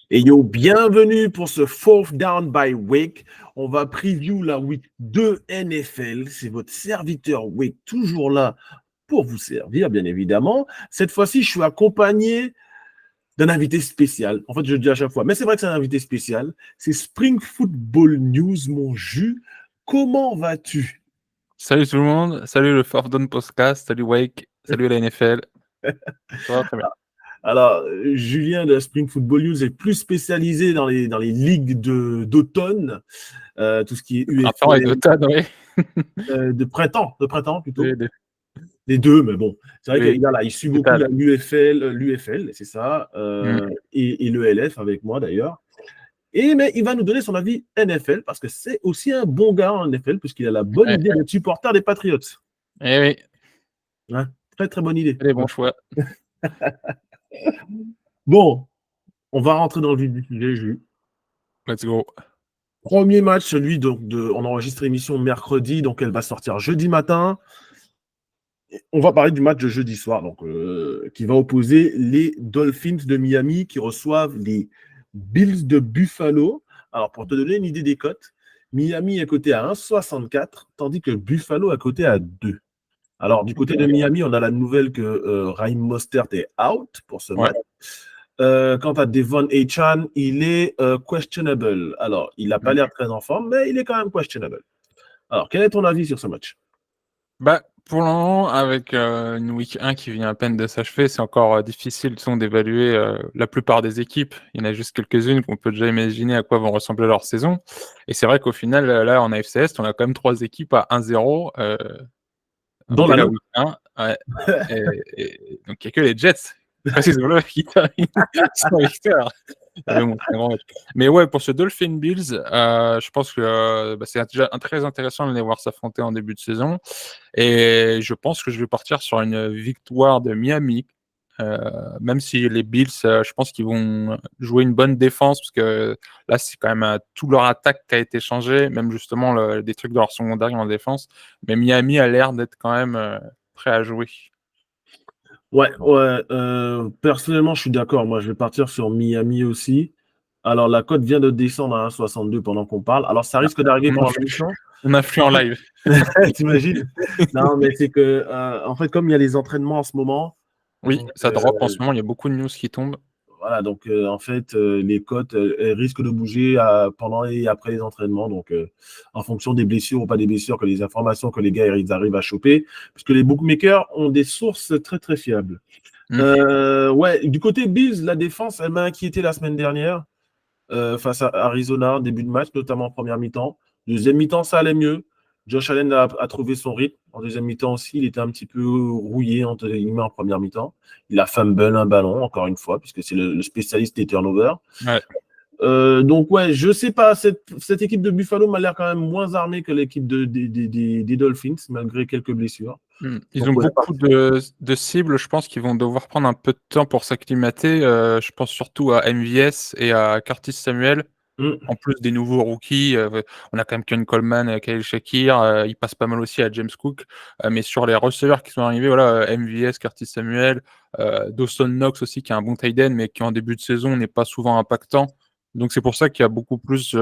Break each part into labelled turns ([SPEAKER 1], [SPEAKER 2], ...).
[SPEAKER 1] Et yo, bienvenue pour ce Fourth Down by Week. On va preview la week 2 NFL. C'est votre serviteur Week, toujours là pour vous servir, bien évidemment. Cette fois-ci, je suis accompagné d'un invité spécial. En fait, je le dis à chaque fois, mais c'est vrai que c'est un invité spécial. C'est Spring Football News, mon jus. Comment vas-tu?
[SPEAKER 2] Salut tout le monde, salut le Fourth Down Podcast, salut Wake, salut la NFL. Ça va très bien.
[SPEAKER 1] Alors, Julien de Spring Football News est plus spécialisé dans les ligues d'automne, tout ce qui est
[SPEAKER 2] Printemps et
[SPEAKER 1] UFL,
[SPEAKER 2] d'automne, oui.
[SPEAKER 1] de printemps plutôt.
[SPEAKER 2] Les deux.
[SPEAKER 1] Les deux, mais bon, c'est vrai
[SPEAKER 2] Oui,
[SPEAKER 1] qu'il suit beaucoup
[SPEAKER 2] total.
[SPEAKER 1] l'UFL, c'est ça, et le LF avec moi d'ailleurs. Mais il va nous donner son avis NFL parce que c'est aussi un bon gars en NFL puisqu'il a la bonne idée d'être supporter des Patriots.
[SPEAKER 2] Eh oui,
[SPEAKER 1] Hein, très très bonne idée.
[SPEAKER 2] les bons choix.
[SPEAKER 1] Bon, on va rentrer dans le vif du sujet, Jules.
[SPEAKER 2] Let's go.
[SPEAKER 1] Premier match, celui on enregistre l'émission mercredi, donc elle va sortir jeudi matin. On va parler du match de jeudi soir, donc, qui va opposer les Dolphins de Miami qui reçoivent les Bills de Buffalo. Alors, pour te donner une idée des cotes, Miami est coté à 1,64, tandis que Buffalo est coté à 2. Alors, du côté de Miami, on a la nouvelle que Raheem Mostert est out pour ce match. Quant à Devon Achane, il est questionable. Alors, il n'a pas l'air très en forme, mais il est quand même questionable. Alors, quel est ton avis sur ce match?
[SPEAKER 2] Pour le moment, avec une week 1 qui vient à peine de s'achever, c'est encore difficile d'évaluer la plupart des équipes. Il y en a juste quelques-unes qu'on peut déjà imaginer à quoi vont ressembler leur saison. Et c'est vrai qu'au final, là, en AFC Est, on a quand même 3 équipes à 1-0
[SPEAKER 1] Dans
[SPEAKER 2] dès
[SPEAKER 1] la
[SPEAKER 2] la
[SPEAKER 1] note.
[SPEAKER 2] week 1. Ouais. Donc, il n'y a que les Jets, précisément, qui terminent sans victoire. Mais bon, c'est un grand match. Mais ouais, pour ce Dolphin Bills, je pense que c'est déjà très intéressant de les voir s'affronter en début de saison. Et je pense que je vais partir sur une victoire de Miami. Même si les Bills, je pense qu'ils vont jouer une bonne défense, parce que là, c'est quand même tout leur attaque qui a été changé, même justement des trucs de leur secondaire en défense. Mais Miami a l'air d'être quand même prêt à jouer.
[SPEAKER 1] Ouais, personnellement, je suis d'accord. Moi, je vais partir sur Miami aussi. Alors, la cote vient de descendre à 1,62 pendant qu'on parle. Alors, ça risque d'arriver pendant l'émission.
[SPEAKER 2] On influe en live.
[SPEAKER 1] T'imagines? Non, mais c'est que, en fait, comme il y a les entraînements en ce moment,
[SPEAKER 2] Oui,
[SPEAKER 1] donc,
[SPEAKER 2] ça drop en ce moment, il y a beaucoup de news qui tombent.
[SPEAKER 1] voilà, donc en fait, les cotes elles risquent de bouger pendant et après les entraînements, donc en fonction des blessures ou pas des blessures, que les informations que les gars ils arrivent à choper, puisque les bookmakers ont des sources très très fiables. Ouais, du côté Bills, la défense, elle m'a inquiété la semaine dernière face à Arizona, début de match, notamment en première mi-temps. Deuxième mi-temps, ça allait mieux. Josh Allen a trouvé son rythme. En deuxième mi-temps aussi, il était un petit peu rouillé entre guillemets en première mi-temps. Il a fumble un ballon, encore une fois, puisque c'est le spécialiste des turnovers.
[SPEAKER 2] Ouais.
[SPEAKER 1] Donc, ouais, je sais pas. Cette équipe de Buffalo m'a l'air quand même moins armée que l'équipe des Dolphins, malgré quelques blessures.
[SPEAKER 2] Ils
[SPEAKER 1] Donc,
[SPEAKER 2] ont
[SPEAKER 1] ouais,
[SPEAKER 2] beaucoup de cibles, je pense qu'ils vont devoir prendre un peu de temps pour s'acclimater. Je pense surtout à MVS et à Curtis Samuel. En plus des nouveaux rookies, on a quand même Ken Coleman, Khalil Shakir, il passe pas mal aussi à James Cook. Mais sur les receveurs qui sont arrivés, voilà, MVS, Curtis Samuel, Dawson Knox aussi, qui est un bon tight end, mais qui en début de saison n'est pas souvent impactant. Donc c'est pour ça qu'il y a beaucoup plus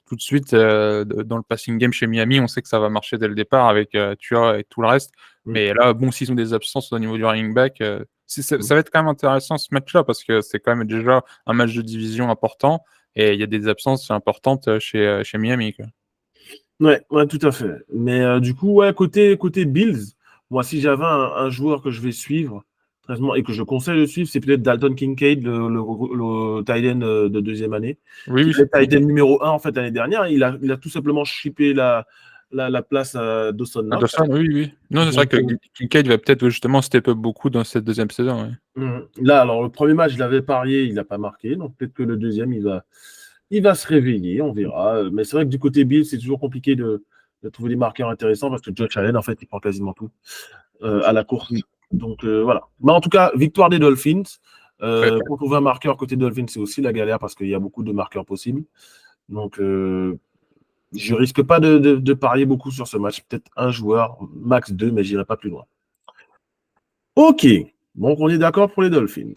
[SPEAKER 2] tout de suite dans le passing game chez Miami. On sait que ça va marcher dès le départ avec Tua et tout le reste. Mais là, bon, s'ils ont des absences au niveau du running back, ça va être quand même intéressant ce match-là parce que c'est quand même déjà un match de division important. Et il y a des absences importantes chez Miami, quoi.
[SPEAKER 1] Ouais, tout à fait. Mais du coup, ouais, côté Bills, moi, si j'avais un joueur que je vais suivre, et que je conseille de suivre, c'est peut-être Dalton Kincaid, le tight end de deuxième année,
[SPEAKER 2] Oui,
[SPEAKER 1] qui
[SPEAKER 2] oui.
[SPEAKER 1] est le tight end numéro 1 en fait l'année dernière. Il a tout simplement chippé la place à Dawson Knox.
[SPEAKER 2] Dawson, oui, oui. Non, c'est vrai
[SPEAKER 1] Donc,
[SPEAKER 2] que Kincaid va peut-être justement step up beaucoup dans cette deuxième saison. Ouais.
[SPEAKER 1] là, alors, le premier match, je l'avais parié, il n'a pas marqué. Donc, peut-être que le deuxième, il va se réveiller, on verra. Mais c'est vrai que du côté Bills, c'est toujours compliqué de trouver des marqueurs intéressants parce que Josh Allen, en fait, il prend quasiment tout à la course. Donc, voilà. Mais en tout cas, victoire des Dolphins. Pour trouver un marqueur côté Dolphins, c'est aussi la galère parce qu'il y a beaucoup de marqueurs possibles. Donc, je risque pas de parier beaucoup sur ce match. Peut-être un joueur, max 2, mais j'irai pas plus loin. Ok. Donc, on est d'accord pour les Dolphins.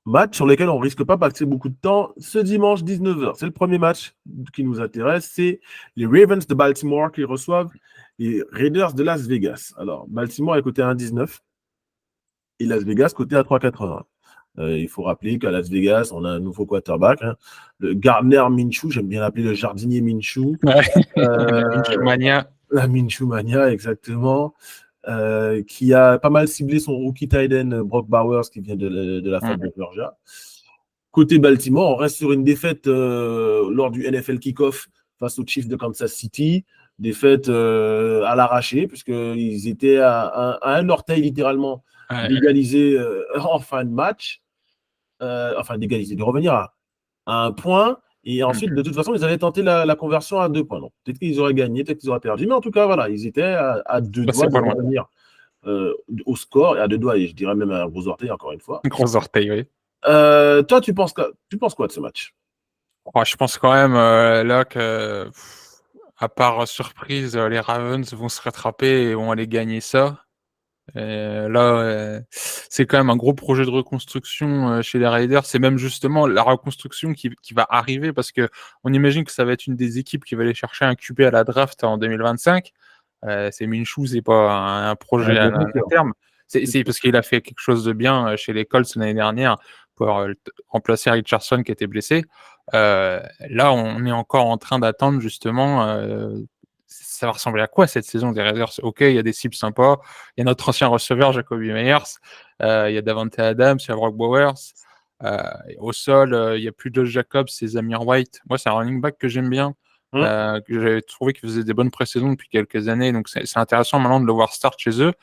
[SPEAKER 1] Match sur lequel on ne risque pas de passer beaucoup de temps. Ce dimanche 19h, c'est le premier match qui nous intéresse. C'est les Ravens de Baltimore qui reçoivent les Raiders de Las Vegas. Alors, Baltimore est coté à 1,19 et Las Vegas coté à 3,80. Il faut rappeler qu'à Las Vegas, on a un nouveau quarterback, le Gardner Minshew, j'aime bien l'appeler le jardinier Minshew.
[SPEAKER 2] Ouais. La Minshew Mania.
[SPEAKER 1] La Minshew Mania, exactement. Qui a pas mal ciblé son rookie tight end Brock Bowers qui vient de la fac de Georgia. Côté Baltimore, on reste sur une défaite lors du NFL Kickoff face aux Chiefs de Kansas City. Défaite à l'arraché, puisqu'ils étaient à un orteil littéralement d'égaliser en fin de match. Enfin, d'égaliser, de revenir à un point. Et ensuite, de toute façon, ils avaient tenté la conversion à 2 points. Donc, peut-être qu'ils auraient gagné, peut-être qu'ils auraient perdu. Mais en tout cas, voilà, ils étaient à 2 doigts de revenir au score et à 2 doigts, et je dirais même à un gros orteil, encore une fois.
[SPEAKER 2] Gros orteil, oui.
[SPEAKER 1] Toi, tu penses quoi de ce match?
[SPEAKER 2] Je pense quand même là que, à part surprise, les Ravens vont se rattraper et vont aller gagner ça. Là, c'est quand même un gros projet de reconstruction chez les Raiders. C'est même justement la reconstruction qui va arriver, parce que on imagine que ça va être une des équipes qui va aller chercher un QB à la draft en 2025. C'est Minshew, c'est pas un projet à terme. C'est parce qu'il a fait quelque chose de bien chez les Colts l'année dernière pour remplacer Richardson qui était blessé. Là, on est encore en train d'attendre justement ça va ressembler à quoi cette saison des Raiders? Ok, il y a des cibles sympas. Il y a notre ancien receveur, Jacoby Meyers. Il y a Davante Adams, il y a Brock Bowers. Au sol, il n'y a plus Josh Jacobs, c'est Zamir White. Moi, c'est un running back que j'aime bien, que j'avais trouvé qu'il faisait des bonnes pré-saisons depuis quelques années. Donc, c'est intéressant maintenant de le voir start chez eux.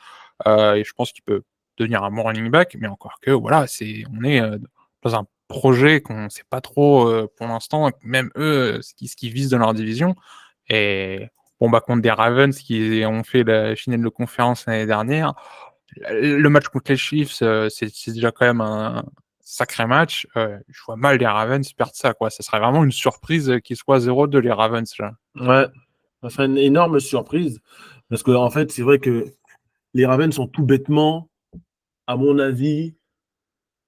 [SPEAKER 2] Et je pense qu'il peut devenir un bon running back. Mais encore que, voilà, on est dans un projet qu'on ne sait pas trop pour l'instant, même eux, ce qu'ils visent dans leur division. Et contre des Ravens qui ont fait la finale de conférence l'année dernière, le match contre les Chiefs, c'est déjà quand même un sacré match. Je vois mal les Ravens perdre ça, quoi. Ça serait vraiment une surprise qu'ils soient 0-2 les Ravens, là.
[SPEAKER 1] Ouais, ça serait une énorme surprise. Parce qu'en fait, c'est vrai que les Ravens sont tout bêtement, à mon avis,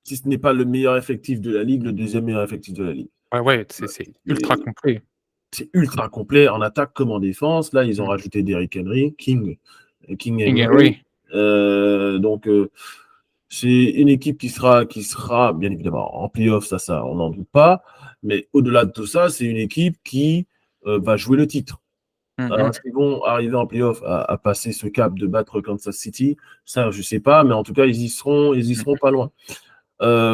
[SPEAKER 1] si ce n'est pas le meilleur effectif de la Ligue, le deuxième meilleur effectif de la Ligue.
[SPEAKER 2] Ouais, c'est ultra complet.
[SPEAKER 1] C'est ultra complet en attaque comme en défense. Là, ils ont rajouté Derrick Henry, King Henry. Donc, c'est une équipe qui sera bien évidemment en playoff, ça, on n'en doute pas. Mais au-delà de tout ça, c'est une équipe qui va jouer le titre. Alors, est-ce qu'ils vont arriver en playoff à passer ce cap de battre Kansas City? Ça, je ne sais pas, mais en tout cas, ils y seront pas loin.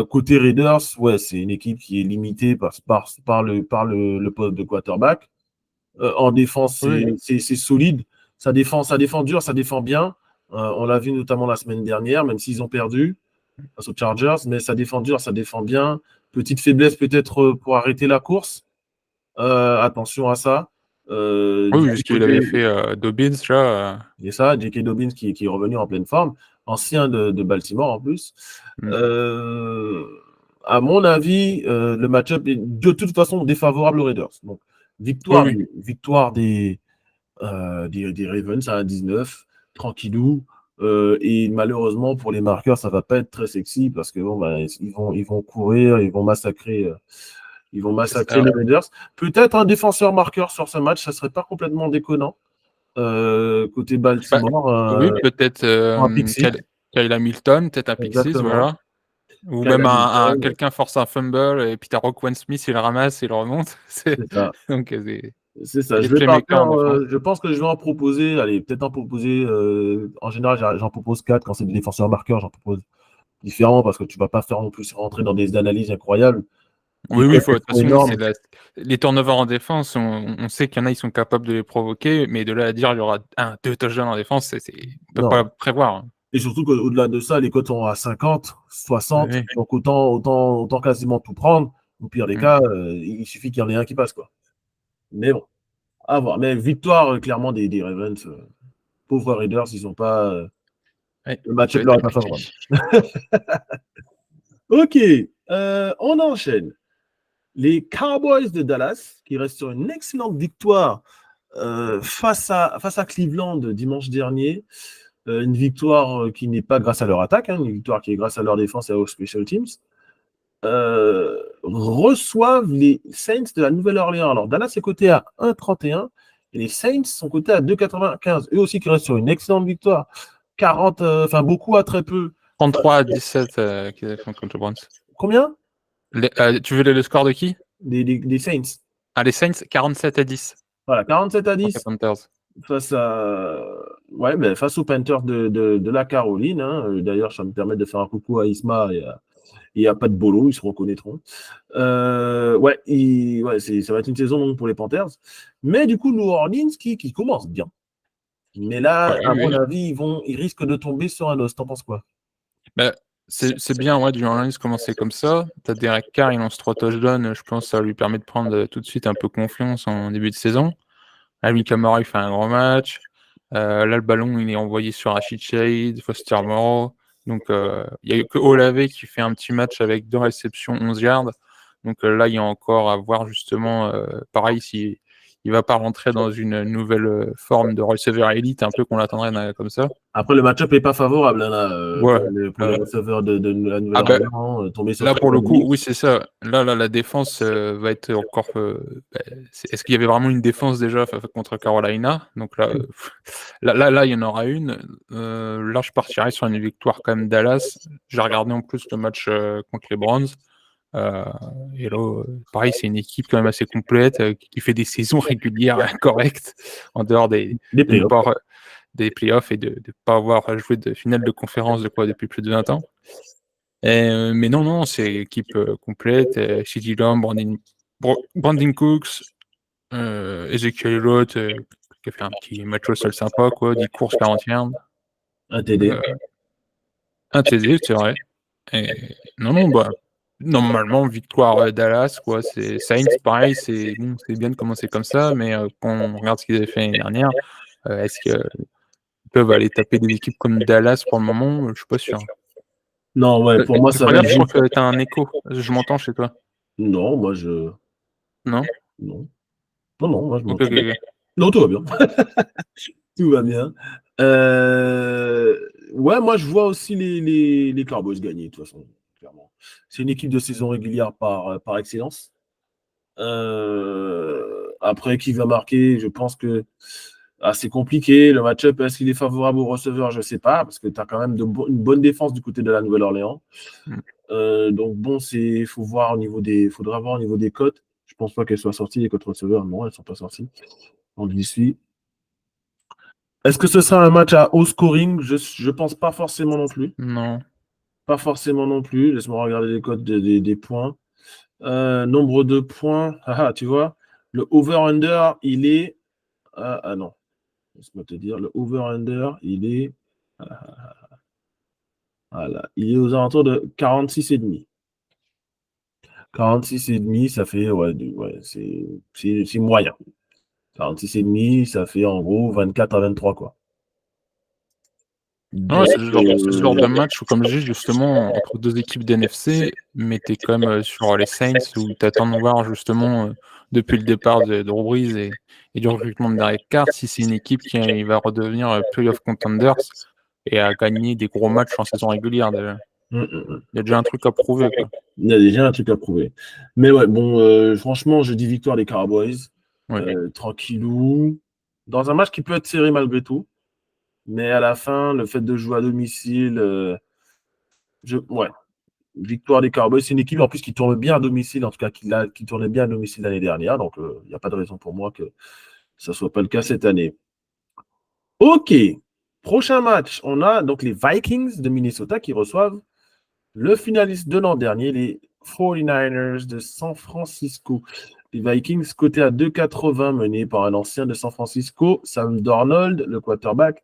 [SPEAKER 1] Côté Raiders, ouais, c'est une équipe qui est limitée par le poste de quarterback. En défense, c'est solide. Ça défend dur, ça défend bien. On l'a vu notamment la semaine dernière, même s'ils ont perdu face aux Chargers, mais ça défend dur, ça défend bien. Petite faiblesse peut-être pour arrêter la course. Attention à ça.
[SPEAKER 2] Oui, ce qu'il avait fait Dobbins, là.
[SPEAKER 1] C'est ça, J.K. Dobbins qui est revenu en pleine forme, ancien de Baltimore en plus. À mon avis, le match-up est de toute façon défavorable aux Raiders. Donc, victoire des Ravens à 1,19, tranquillou. Et malheureusement, pour les marqueurs, ça ne va pas être très sexy parce que ils vont courir, ils vont massacrer les Raiders. Peut-être un défenseur marqueur sur ce match, ça ne serait pas complètement déconnant. Côté Baltimore.
[SPEAKER 2] Oui, peut-être Kyle Hamilton, peut-être un pick 6, voilà. Ou Kyle même quelqu'un force un fumble et puis t'as Roquan Smith, il le ramasse et il le remonte.
[SPEAKER 1] C'est ça.
[SPEAKER 2] Donc,
[SPEAKER 1] c'est ça. Je pense que je vais en proposer. Allez, peut-être en proposer. En général, j'en propose 4 quand c'est des défenseurs marqueurs. J'en propose différents parce que tu ne vas pas faire non plus rentrer dans des analyses incroyables.
[SPEAKER 2] Oui, de toute façon, les turnovers en défense, on sait qu'il y en a, ils sont capables de les provoquer, mais de là à dire il y aura 2 touchdowns en défense, on ne peut pas prévoir.
[SPEAKER 1] Et surtout qu'au-delà de ça, les cotes sont à 50, 60, donc autant quasiment tout prendre. Au pire des cas, il suffit qu'il y en ait un qui passe, quoi. Mais bon, à voir. Mais victoire, clairement, des Ravens. Pauvres Raiders, ils n'ont pas. Le match-up leur est pas favorable. Ok, on enchaîne. Les Cowboys de Dallas, qui restent sur une excellente victoire face à Cleveland dimanche dernier. Une victoire qui n'est pas grâce à leur attaque, une victoire qui est grâce à leur défense et aux special teams. reçoivent les Saints de la Nouvelle-Orléans. Alors, Dallas est coté à 1,31 et les Saints sont cotés à 2,95. Eux aussi qui restent sur une excellente victoire. 40, beaucoup à très peu.
[SPEAKER 2] 33-17 qu'ils avaient fait contre les Browns.
[SPEAKER 1] Combien?
[SPEAKER 2] Tu veux le score de qui?
[SPEAKER 1] Des Saints.
[SPEAKER 2] Ah, les Saints, 47-10.
[SPEAKER 1] Voilà, 47-10.
[SPEAKER 2] Panthers.
[SPEAKER 1] Face aux Panthers de la Caroline. Hein. D'ailleurs, ça me permet de faire un coucou à Isma et à Pat Bolo, ils se reconnaîtront. Ça va être une saison longue pour les Panthers. Mais du coup, New Orleans qui commence bien. Mais là, à mon avis, ils risquent de tomber sur un os. T'en penses quoi?
[SPEAKER 2] C'est bien, ouais, du Orleans commencer comme ça. T'as Derek Carr, il lance 3 touchdowns. Je pense que ça lui permet de prendre tout de suite un peu confiance en début de saison. Alvin Kamara, il fait un grand match. Là, le ballon, il est envoyé sur Rashid Shade, Foster Moreau. Donc, il n'y a que Olave qui fait un petit match avec 2 réceptions, 11 yards. Donc là, il y a encore à voir justement, pareil, s'il ne va pas rentrer dans une nouvelle forme de receveur élite, un peu qu'on l'attendrait comme ça.
[SPEAKER 1] Après, le match-up n'est pas favorable pour les receveurs de la Nouvelle-Orléans. Tomber sur
[SPEAKER 2] là, pour le coup, oui, c'est ça. Là, la défense va être encore. Est-ce qu'il y avait vraiment une défense déjà contre Carolina? Donc là, il y en aura une. Là, je partirais sur une victoire quand même Dallas. J'ai regardé en plus le match contre les Browns. Et là, pareil, c'est une équipe quand même assez complète qui fait des saisons régulières correctes en dehors des playoffs et de ne pas avoir joué de finale de conférence depuis plus de 20 ans. Mais non, c'est équipe complète. CeeDee Lamb, Brandon Cooks, Ezekiel Elliott, qui a fait un petit match au sol sympa, 10 courses, 40 yards.
[SPEAKER 1] Un TD.
[SPEAKER 2] Un TD, c'est vrai. Et normalement, victoire Dallas, c'est Saints, pareil, c'est bien de commencer comme ça, mais quand on regarde ce qu'ils avaient fait l'année dernière, est-ce qu'ils peuvent aller taper des équipes comme Dallas pour le moment? Je suis pas sûr.
[SPEAKER 1] Non, ouais, pour moi, ça va
[SPEAKER 2] être. Je crois que tu as un écho. Je m'entends chez toi.
[SPEAKER 1] Non, moi, je.
[SPEAKER 2] Non?
[SPEAKER 1] Non, moi, je m'entends.
[SPEAKER 2] Okay.
[SPEAKER 1] Non, tout va bien. Tout va bien. Ouais, moi, je vois aussi les Cowboys gagner, de toute façon, clairement. C'est une équipe de saison régulière par excellence. Après, qui va marquer? Je pense que c'est compliqué. Le match-up, est-ce qu'il est favorable aux receveurs? Je ne sais pas, parce que tu as quand même une bonne défense du côté de la Nouvelle-Orléans. Donc, bon, il faudra voir au niveau des cotes. Je ne pense pas qu'elles soient sorties, les cotes receveurs. Non, elles ne sont pas sorties. On y suit. Est-ce que ce sera un match à haut scoring? Je ne pense pas forcément non plus.
[SPEAKER 2] Non.
[SPEAKER 1] Pas forcément non plus. Laisse-moi regarder les cotes des points. Nombre de points. Tu vois, le over-under, il est. Non. Laisse-moi te dire, le over-under, il est. Voilà. Il est aux alentours de 46,5. 46,5, ça fait. C'est moyen. 46,5, ça fait en gros 24 à 23, quoi.
[SPEAKER 2] Non, c'est ce genre de match où, comme je dis, justement, entre deux équipes d'NFC, mais tu es quand même sur les Saints où tu attends de voir justement depuis le départ de Drew Brees et du recrutement de Derek Carr si c'est une équipe qui va redevenir playoff contenders et à gagner des gros matchs en saison régulière déjà. Il y a déjà un truc à prouver, quoi.
[SPEAKER 1] Il y a déjà un truc à prouver. Mais ouais, bon, franchement, je dis victoire des Cowboys. Tranquillou. Dans un match qui peut être serré malgré tout. Mais à la fin, le fait de jouer à domicile, victoire des Cowboys. C'est une équipe en plus qui tourne bien à domicile, en tout cas qui tournait bien à domicile l'année dernière. Donc, il n'y a pas de raison pour moi que ça ne soit pas le cas cette année. OK. Prochain match, on a donc les Vikings de Minnesota qui reçoivent le finaliste de l'an dernier, les 49ers de San Francisco. Les Vikings cotés à 2,80 menés par un ancien de San Francisco, Sam Darnold, le quarterback.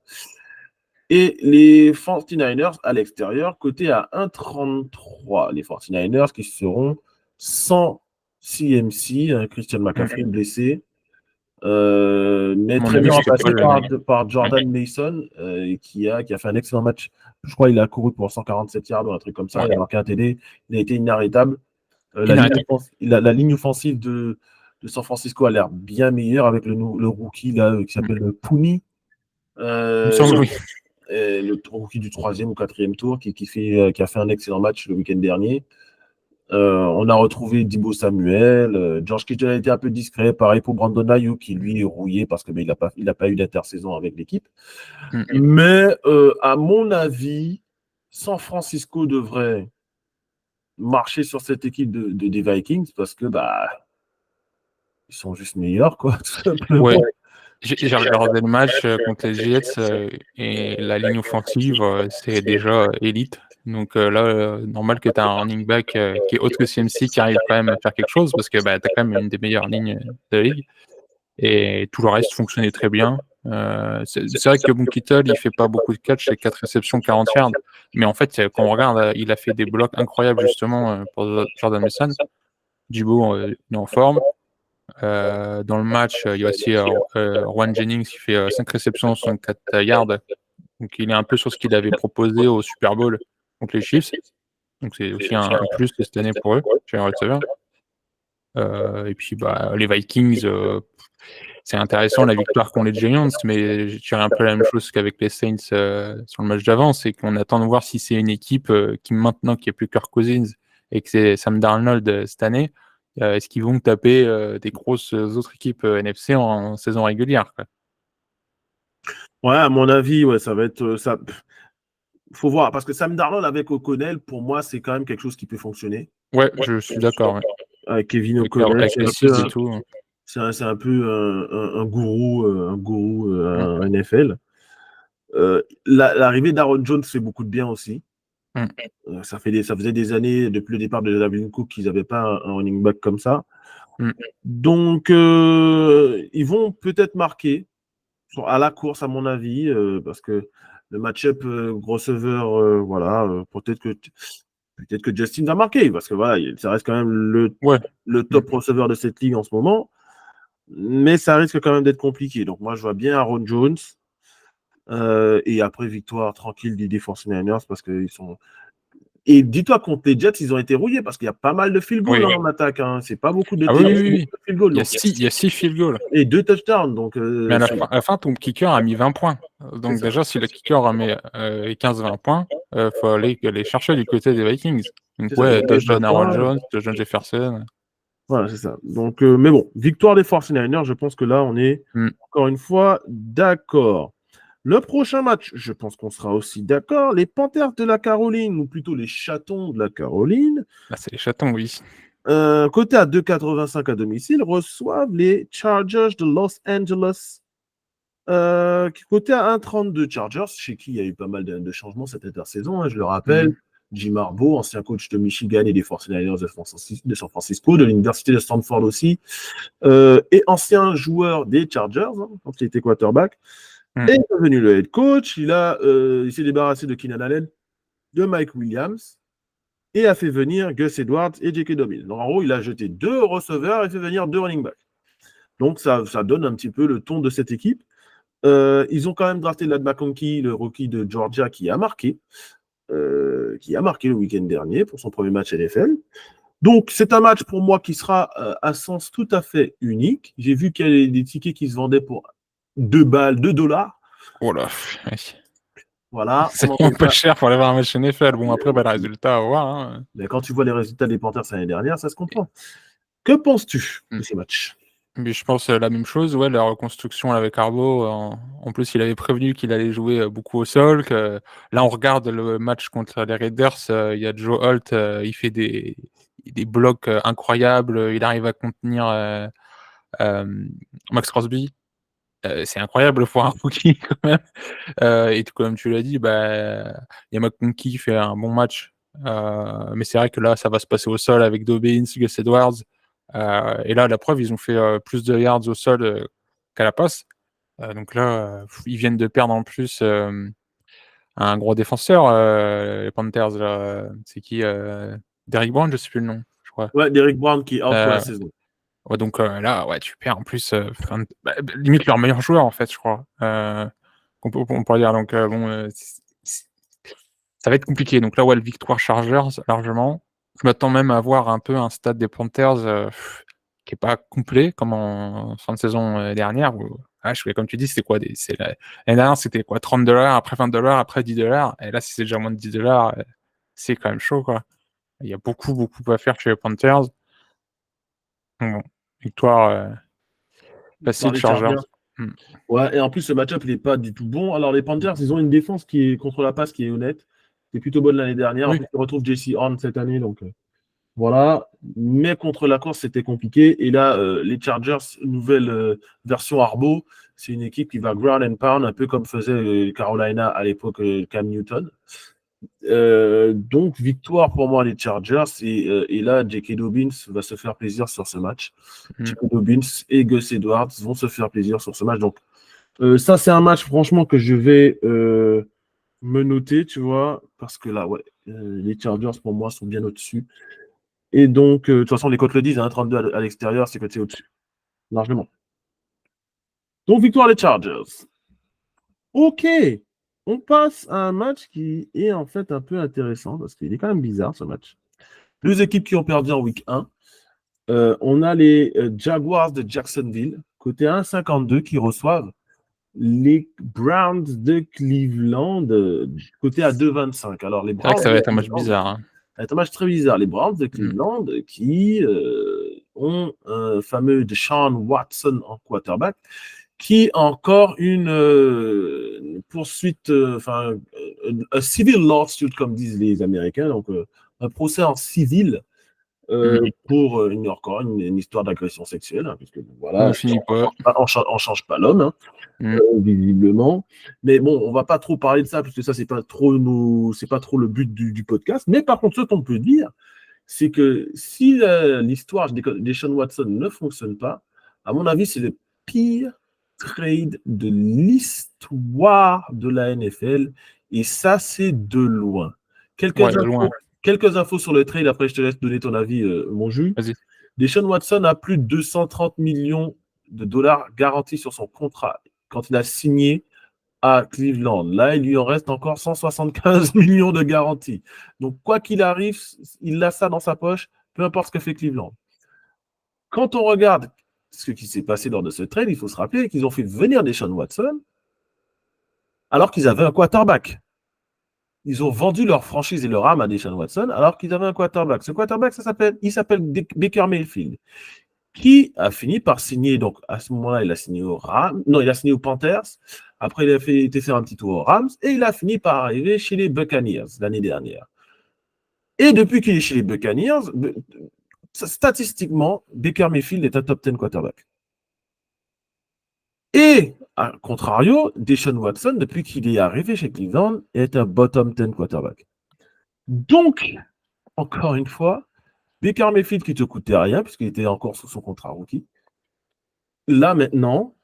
[SPEAKER 1] Et les 49ers à l'extérieur, cotés à 1,33. Les 49ers qui seront sans CMC, Christian McCaffrey blessé. Mais très bien remplacé par Jordan Mason, qui a fait un excellent match. Je crois qu'il a couru pour 147 yards ou un truc comme ça. Il a marqué un TD. Il a été inarrêtable. La ligne offensive de San Francisco a l'air bien meilleure avec le rookie là, qui s'appelle Pooney. Le rookie du 3e ou 4e tour qui a fait un excellent match le week-end dernier. On a retrouvé Deebo Samuel. George Kittle a été un peu discret. Pareil pour Brandon Ayuk, qui lui est rouillé parce qu'il n'a pas eu d'intersaison avec l'équipe. Mais à mon avis, San Francisco devrait marcher sur cette équipe des Vikings parce que ils sont juste meilleurs, quoi, tout simplement.
[SPEAKER 2] Ouais. J'ai regardé le match contre les Jets et la ligne offensive, c'est déjà élite. Donc là, normal que tu as un running back qui est autre que CMC qui arrive quand même à faire quelque chose parce que tu as quand même une des meilleures lignes de la ligue. Et tout le reste fonctionnait très bien. C'est vrai que Kittle, il fait pas beaucoup de catch, c'est 4 réceptions, 40 yards. Mais en fait, quand on regarde, il a fait des blocs incroyables justement pour Jordan Mason. Deebo est en forme. Dans le match, il y a aussi Juan Jennings qui fait 5 réceptions, 64 yards. Donc il est un peu sur ce qu'il avait proposé au Super Bowl contre les Chiefs. Donc c'est aussi un plus de cette année pour eux, chez les receveurs. Et puis les Vikings, c'est intéressant la victoire contre les Giants, mais je dirais un peu la même chose qu'avec les Saints sur le match d'avant, c'est qu'on attend de voir si c'est une équipe qui maintenant qu'il n'y a plus Kirk Cousins et que c'est Sam Darnold cette année, est-ce qu'ils vont taper des grosses autres équipes NFC en saison régulière, quoi.
[SPEAKER 1] Ouais, à mon avis, ouais, ça va être ça. Faut voir, parce que Sam Darnold avec O'Connell, pour moi, c'est quand même quelque chose qui peut fonctionner.
[SPEAKER 2] Ouais, je suis d'accord. Ouais.
[SPEAKER 1] Avec Kevin O'Connell,
[SPEAKER 2] Avec les Chiefs et tout.
[SPEAKER 1] C'est un peu un gourou NFL. L'arrivée d'Aaron Jones fait beaucoup de bien aussi. Ça faisait des années, depuis le départ de Dalvin Cook, qu'ils n'avaient pas un running back comme ça. Donc, ils vont peut-être marquer à la course, à mon avis, parce que le match-up receveur, voilà, peut-être que Justin va marquer, parce que voilà, ça reste quand même le top receveur de cette ligue en ce moment. Mais ça risque quand même d'être compliqué. Donc, moi, je vois bien Aaron Jones. Et après, victoire tranquille des 49ers parce qu'ils sont. Et dis-toi, contre les Jets, ils ont été rouillés parce qu'il y a pas mal de field goals en attaque. Hein. C'est pas beaucoup de
[SPEAKER 2] field goals. Il y a 6 field goals.
[SPEAKER 1] Et 2 touchdowns. Donc,
[SPEAKER 2] mais à la fin, ton kicker a mis 20 points. Donc, déjà, si le kicker a mis 15-20 points, il faut aller chercher du côté des Vikings. Donc, touchdown Aaron Jones, touchdown Jefferson.
[SPEAKER 1] Voilà, c'est ça. Donc, mais bon, victoire des 49ers, je pense que là, on est encore une fois d'accord. Le prochain match, je pense qu'on sera aussi d'accord. Les Panthers de la Caroline, ou plutôt les Chatons de la Caroline.
[SPEAKER 2] Là, c'est les Chatons, oui.
[SPEAKER 1] Côté à 2,85 à domicile, reçoivent les Chargers de Los Angeles. Côté à 1,32 Chargers, chez qui il y a eu pas mal de changements cette intersaison, hein, je le rappelle. Jim Harbaugh, ancien coach de Michigan et des 49ers de San Francisco, de l'université de Stanford aussi, et ancien joueur des Chargers, hein, quand il était quarterback. Et il est devenu le head coach. Il s'est débarrassé de Keenan Allen, de Mike Williams, et a fait venir Gus Edwards et J.K. Dobbins. Donc, en gros, il a jeté 2 receveurs et fait venir 2 running backs. Donc, ça donne un petit peu le ton de cette équipe. Ils ont quand même drafté Ladd McConkey, le rookie de Georgia, qui a marqué le week-end dernier pour son premier match NFL. Donc, c'est un match pour moi qui sera à sens tout à fait unique. J'ai vu qu'il y a des tickets qui se vendaient pour 2 balles, 2 dollars.
[SPEAKER 2] Oh là,
[SPEAKER 1] voilà.
[SPEAKER 2] C'est un peu cher pour aller voir un match NFL. Bon, après, le résultat, à voir. Hein.
[SPEAKER 1] Mais quand tu vois les résultats des Panthers l'année dernière, ça se comprend. Que penses-tu de ce match?
[SPEAKER 2] Mais je pense la même chose, ouais, la reconstruction avec Harbaugh. En plus, il avait prévenu qu'il allait jouer beaucoup au sol. Là, on regarde le match contre les Raiders. Il y a Joe Holt, il fait des blocs incroyables. Il arrive à contenir Max Crosby. C'est incroyable pour un rookie quand même. Et comme tu l'as dit, il y a McConkey qui fait un bon match. Mais c'est vrai que là, ça va se passer au sol avec Dobbins, Gus Edwards. Et là, la preuve, ils ont fait plus de yards au sol qu'à la passe. Donc là, ils viennent de perdre en plus un gros défenseur, les Panthers. C'est qui Derrick Brown, je sais plus le nom, je crois.
[SPEAKER 1] Ouais, Derrick Brown qui est out pour la saison.
[SPEAKER 2] Ouais, donc là, ouais, tu perds en plus limite leur meilleur joueur, en fait, je crois. On pourrait dire. Donc, bon, ça va être compliqué. Donc là, ouais, le victoire Chargers, largement. Je m'attends même à voir un peu un stade des Panthers qui n'est pas complet, comme en fin de saison dernière. Où, comme tu dis, c'était quoi l'année dernière, c'était quoi 30 $, après 20 $, après 10 $. Et là, si c'est déjà moins de 10 $, c'est quand même chaud, quoi. Il y a beaucoup à faire chez les Panthers. Bon, victoire
[SPEAKER 1] Par
[SPEAKER 2] facile
[SPEAKER 1] les
[SPEAKER 2] Chargers.
[SPEAKER 1] Chargers. Ouais, et en plus, ce match-up, il n'est pas du tout bon. Alors, les Panthers, ils ont une défense qui est contre la passe qui est honnête. C'est plutôt bonne l'année dernière. En
[SPEAKER 2] Oui.
[SPEAKER 1] plus, ils retrouvent Jesse Horn cette année. Donc, voilà. Mais contre la course, c'était compliqué. Et là, les Chargers, nouvelle version Arbo, c'est une équipe qui va ground and pound, un peu comme faisait Carolina à l'époque Cam Newton. Donc, victoire pour moi, les Chargers. Et là, J.K. Dobbins va se faire plaisir sur ce match. J.K. Dobbins et Gus Edwards vont se faire plaisir sur ce match. Donc, ça, c'est un match, franchement, que je vais me noter, tu vois, parce que là, ouais, les Chargers, pour moi, sont bien au-dessus. Et donc, de toute façon, les cotes le disent, hein, 32 à l'extérieur, c'est que c'est au-dessus. Largement. Donc, victoire les Chargers. OK. On passe à un match qui est en fait un peu intéressant, parce qu'il est quand même bizarre, ce match. Deux équipes qui ont perdu en week 1. On a les Jaguars de Jacksonville, côté 1,52, qui reçoivent les Browns de Cleveland, côté à 2,25. Alors, les
[SPEAKER 2] C'est vrai que
[SPEAKER 1] Browns
[SPEAKER 2] ça va
[SPEAKER 1] de
[SPEAKER 2] être un match
[SPEAKER 1] Cleveland,
[SPEAKER 2] bizarre. Hein.
[SPEAKER 1] ça va être un match très bizarre. Les Browns de Cleveland qui ont un fameux Deshaun Watson en quarterback, qui a encore une poursuite, un civil lawsuit, comme disent les Américains, donc un procès en civil pour encore une histoire d'agression sexuelle, hein, puisque voilà, on change pas l'homme, hein, visiblement. Mais bon, on va pas trop parler de ça, puisque ça, c'est pas trop le but du podcast. Mais par contre, ce qu'on peut dire, c'est que si l'histoire des Sean Watson ne fonctionne pas, à mon avis, c'est le pire trade de l'histoire de la NFL. Et ça, c'est de loin. Quelques infos sur le trade, après je te laisse donner ton avis, mon jus.
[SPEAKER 2] Vas-y.
[SPEAKER 1] Deshaun Watson a plus de 230 millions de dollars garantis sur son contrat quand il a signé à Cleveland. Là, il lui en reste encore 175 millions de garanties. Donc, quoi qu'il arrive, il a ça dans sa poche, peu importe ce que fait Cleveland. Quand on regarde ce qui s'est passé lors de ce trade, il faut se rappeler qu'ils ont fait venir Deshaun Watson alors qu'ils avaient un quarterback. Ils ont vendu leur franchise et leur âme à Deshaun Watson alors qu'ils avaient un quarterback. Ce quarterback, il s'appelle Baker Mayfield, qui a fini par signer. Donc, à ce moment-là, il a signé aux Rams. Non, il a signé aux Panthers. Après, il a été faire un petit tour aux Rams. Et il a fini par arriver chez les Buccaneers l'année dernière. Et depuis qu'il est chez les Buccaneers, statistiquement, Baker Mayfield est un top 10 quarterback. Et, à contrario, Deshaun Watson, depuis qu'il est arrivé chez Cleveland, est un bottom 10 quarterback. Donc, encore une fois, Baker Mayfield qui te coûtait rien, puisqu'il était encore sous son contrat rookie, là maintenant,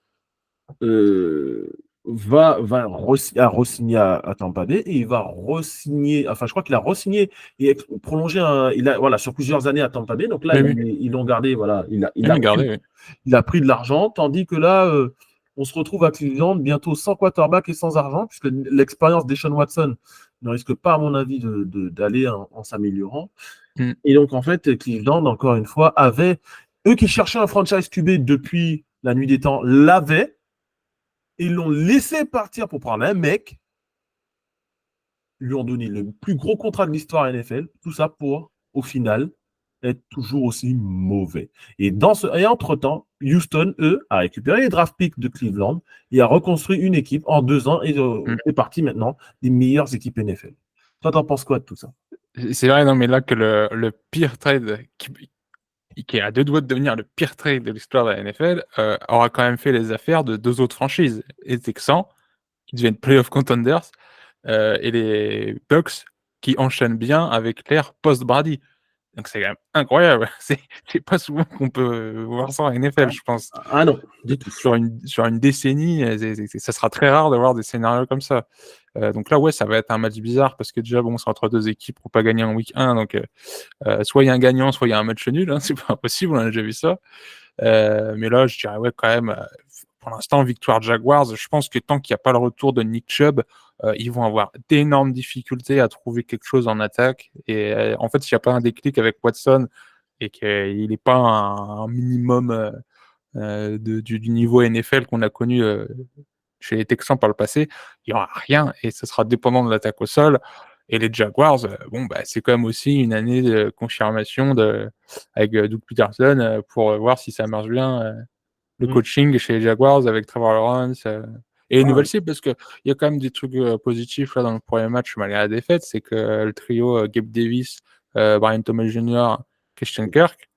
[SPEAKER 1] va re-signer à Tampa Bay et il va re-signer, enfin je crois qu'il a re-signé et prolongé sur plusieurs années à Tampa Bay. Donc là, ils l'ont gardé, voilà, il a pris de l'argent, tandis que là, on se retrouve à Cleveland bientôt sans quarterback et sans argent, puisque l'expérience des Sean Watson ne risque pas, à mon avis, d'aller en s'améliorant. Et donc, en fait, Cleveland, encore une fois, eux qui cherchaient un franchise QB depuis la nuit des temps, l'avaient. Ils l'ont laissé partir pour prendre un mec. Ils lui ont donné le plus gros contrat de l'histoire NFL. Tout ça pour, au final, être toujours aussi mauvais. Et entre-temps, Houston, eux, a récupéré les draft picks de Cleveland et a reconstruit une équipe en 2 ans et fait partie maintenant des meilleures équipes NFL. Toi, t'en penses quoi de tout ça?
[SPEAKER 2] C'est vrai, non, mais là que le pire trade qui est à 2 doigts de devenir le pire trade de l'histoire de la NFL, aura quand même fait les affaires de 2 autres franchises. Les Texans, qui deviennent playoff contenders, et les Bucks, qui enchaînent bien avec l'ère post-Brady. Donc c'est quand même incroyable. C'est pas souvent qu'on peut voir ça en NFL, je pense.
[SPEAKER 1] Ah non, du tout.
[SPEAKER 2] Sur une décennie, ça sera très rare d'avoir des scénarios comme ça. Donc là, ouais, ça va être un match bizarre parce que déjà, bon, c'est entre 2 équipes qui n'ont pas gagné en week 1. Donc, soit il y a un gagnant, soit il y a un match nul. Hein, c'est pas impossible, on a déjà vu ça. Mais là, je dirais, ouais, quand même, pour l'instant, victoire Jaguars. Je pense que tant qu'il n'y a pas le retour de Nick Chubb, ils vont avoir d'énormes difficultés à trouver quelque chose en attaque. Et en fait, s'il n'y a pas un déclic avec Watson et qu'il n'est pas un minimum du niveau NFL qu'on a connu chez les Texans par le passé, il n'y aura rien et ce sera dépendant de l'attaque au sol. Et les Jaguars, c'est quand même aussi une année de confirmation avec Doug Peterson pour voir si ça marche bien. Le coaching chez les Jaguars avec Trevor Lawrence et une nouvelle cible, parce qu'il y a quand même des trucs positifs là dans le premier match malgré la défaite, c'est que le trio Gabe Davis, Brian Thomas Jr., Christian Kirk,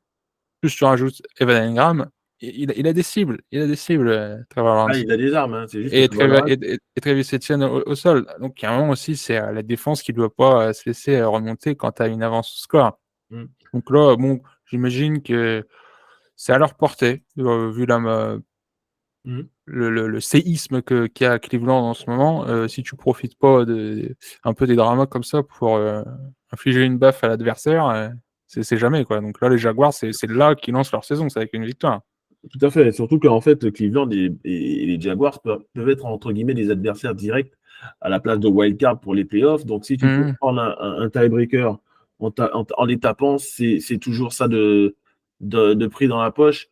[SPEAKER 2] plus tu rajoutes Evan Engram, il a des cibles, Trevor Lawrence.
[SPEAKER 1] Il a des armes, hein. C'est juste
[SPEAKER 2] Et,
[SPEAKER 1] que
[SPEAKER 2] et Travis Etienne au sol. Donc, il y a un moment aussi, c'est la défense qui ne doit pas se laisser remonter quand tu as une avance au score. Donc là, j'imagine que c'est à leur portée, vu le séisme qu'il y a à Cleveland en ce moment. Si tu profites pas un peu des dramas comme ça pour infliger une baffe à l'adversaire, c'est jamais, quoi. Donc là, les Jaguars, c'est là qu'ils lancent leur saison, c'est avec une victoire.
[SPEAKER 1] Tout à fait. Surtout qu'en fait, Cleveland et les Jaguars peuvent être entre guillemets des adversaires directs à la place de wildcard pour les playoffs. Donc, si tu peux prendre un tiebreaker en les tapant, c'est toujours ça de prix dans la poche.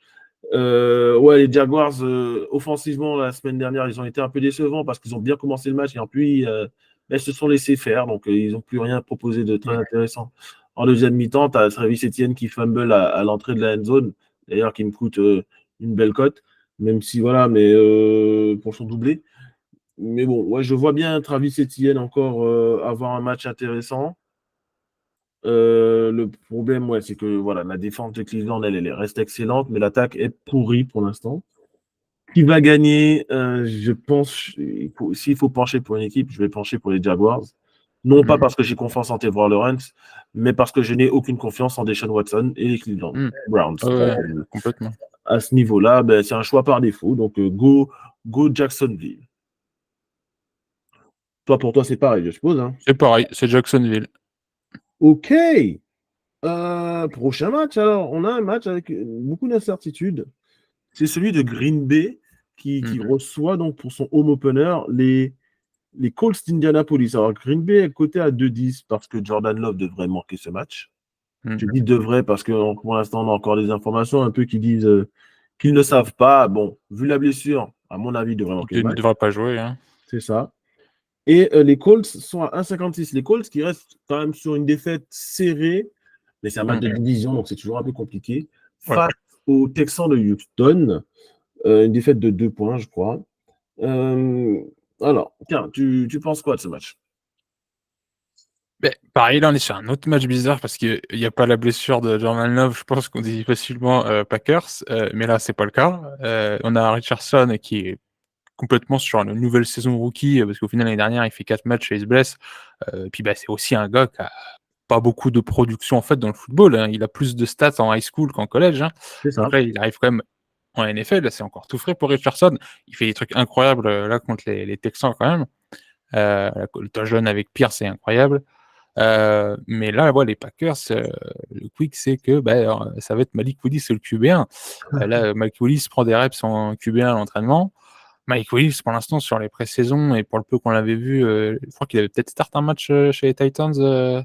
[SPEAKER 1] Les Jaguars, offensivement, la semaine dernière, ils ont été un peu décevants parce qu'ils ont bien commencé le match et puis ils se sont laissés faire. Donc, ils n'ont plus rien proposé de très intéressant. En deuxième mi-temps, tu as Travis Etienne qui fumble à l'entrée de la end zone, d'ailleurs, qui me coûte une belle cote, même si pour son doublé. Mais bon, je vois bien Travis Etienne encore avoir un match intéressant. Le problème, c'est que la défense de Cleveland, elle reste excellente, mais l'attaque est pourrie pour l'instant. Qui va gagner? Je pense, s'il faut pencher pour une équipe, je vais pencher pour les Jaguars. Non pas parce que j'ai confiance en Trevor Lawrence, mais parce que je n'ai aucune confiance en Deshaun Watson et les Cleveland Browns.
[SPEAKER 2] Complètement.
[SPEAKER 1] À ce niveau-là, c'est un choix par défaut. Donc, go Jacksonville. Pour toi, c'est pareil, je suppose. Hein.
[SPEAKER 2] C'est pareil, c'est Jacksonville.
[SPEAKER 1] OK. Prochain match, alors. On a un match avec beaucoup d'incertitudes. C'est celui de Green Bay qui reçoit donc pour son home opener les Colts d'Indianapolis. Alors, Green Bay est coté à 2-10 parce que Jordan Love devrait manquer ce match. Je dis devrait parce que pour l'instant, on a encore des informations un peu qui disent qu'ils ne savent pas. Bon, vu la blessure, à mon avis, il devrait manquer le match.
[SPEAKER 2] Il ne devrait pas jouer. Hein.
[SPEAKER 1] C'est ça. Et les Colts sont à 1,56. Les Colts qui restent quand même sur une défaite serrée, mais c'est un match de division, donc c'est toujours un peu compliqué. Face aux Texans de Houston, une défaite de 2 points, je crois. Alors, tiens, tu penses quoi de ce match?
[SPEAKER 2] Pareil, là, on est sur un autre match bizarre parce qu'il n'y a pas la blessure de Jordan Love. Je pense qu'on dit facilement Packers, mais là, c'est pas le cas. On a Richardson qui est complètement sur une nouvelle saison rookie parce qu'au final, l'année dernière, il fait 4 matchs et il se blesse. Puis, c'est aussi un gars qui a pas beaucoup de production en fait dans le football. Hein. Il a plus de stats en high school qu'en collège. Hein. Donc là, il arrive quand même en NFL. Là, c'est encore tout frais pour Richardson. Il fait des trucs incroyables là contre les Texans quand même. Le temps jeune avec Pierce, c'est incroyable. Mais là, les Packers, le quick, c'est que ça va être Malik Willis le QB1. Là, Malik Willis prend des reps en QB1 à l'entraînement. Malik Willis, pour l'instant, sur les pré-saisons, et pour le peu qu'on l'avait vu, je crois qu'il avait peut-être start un match chez les Titans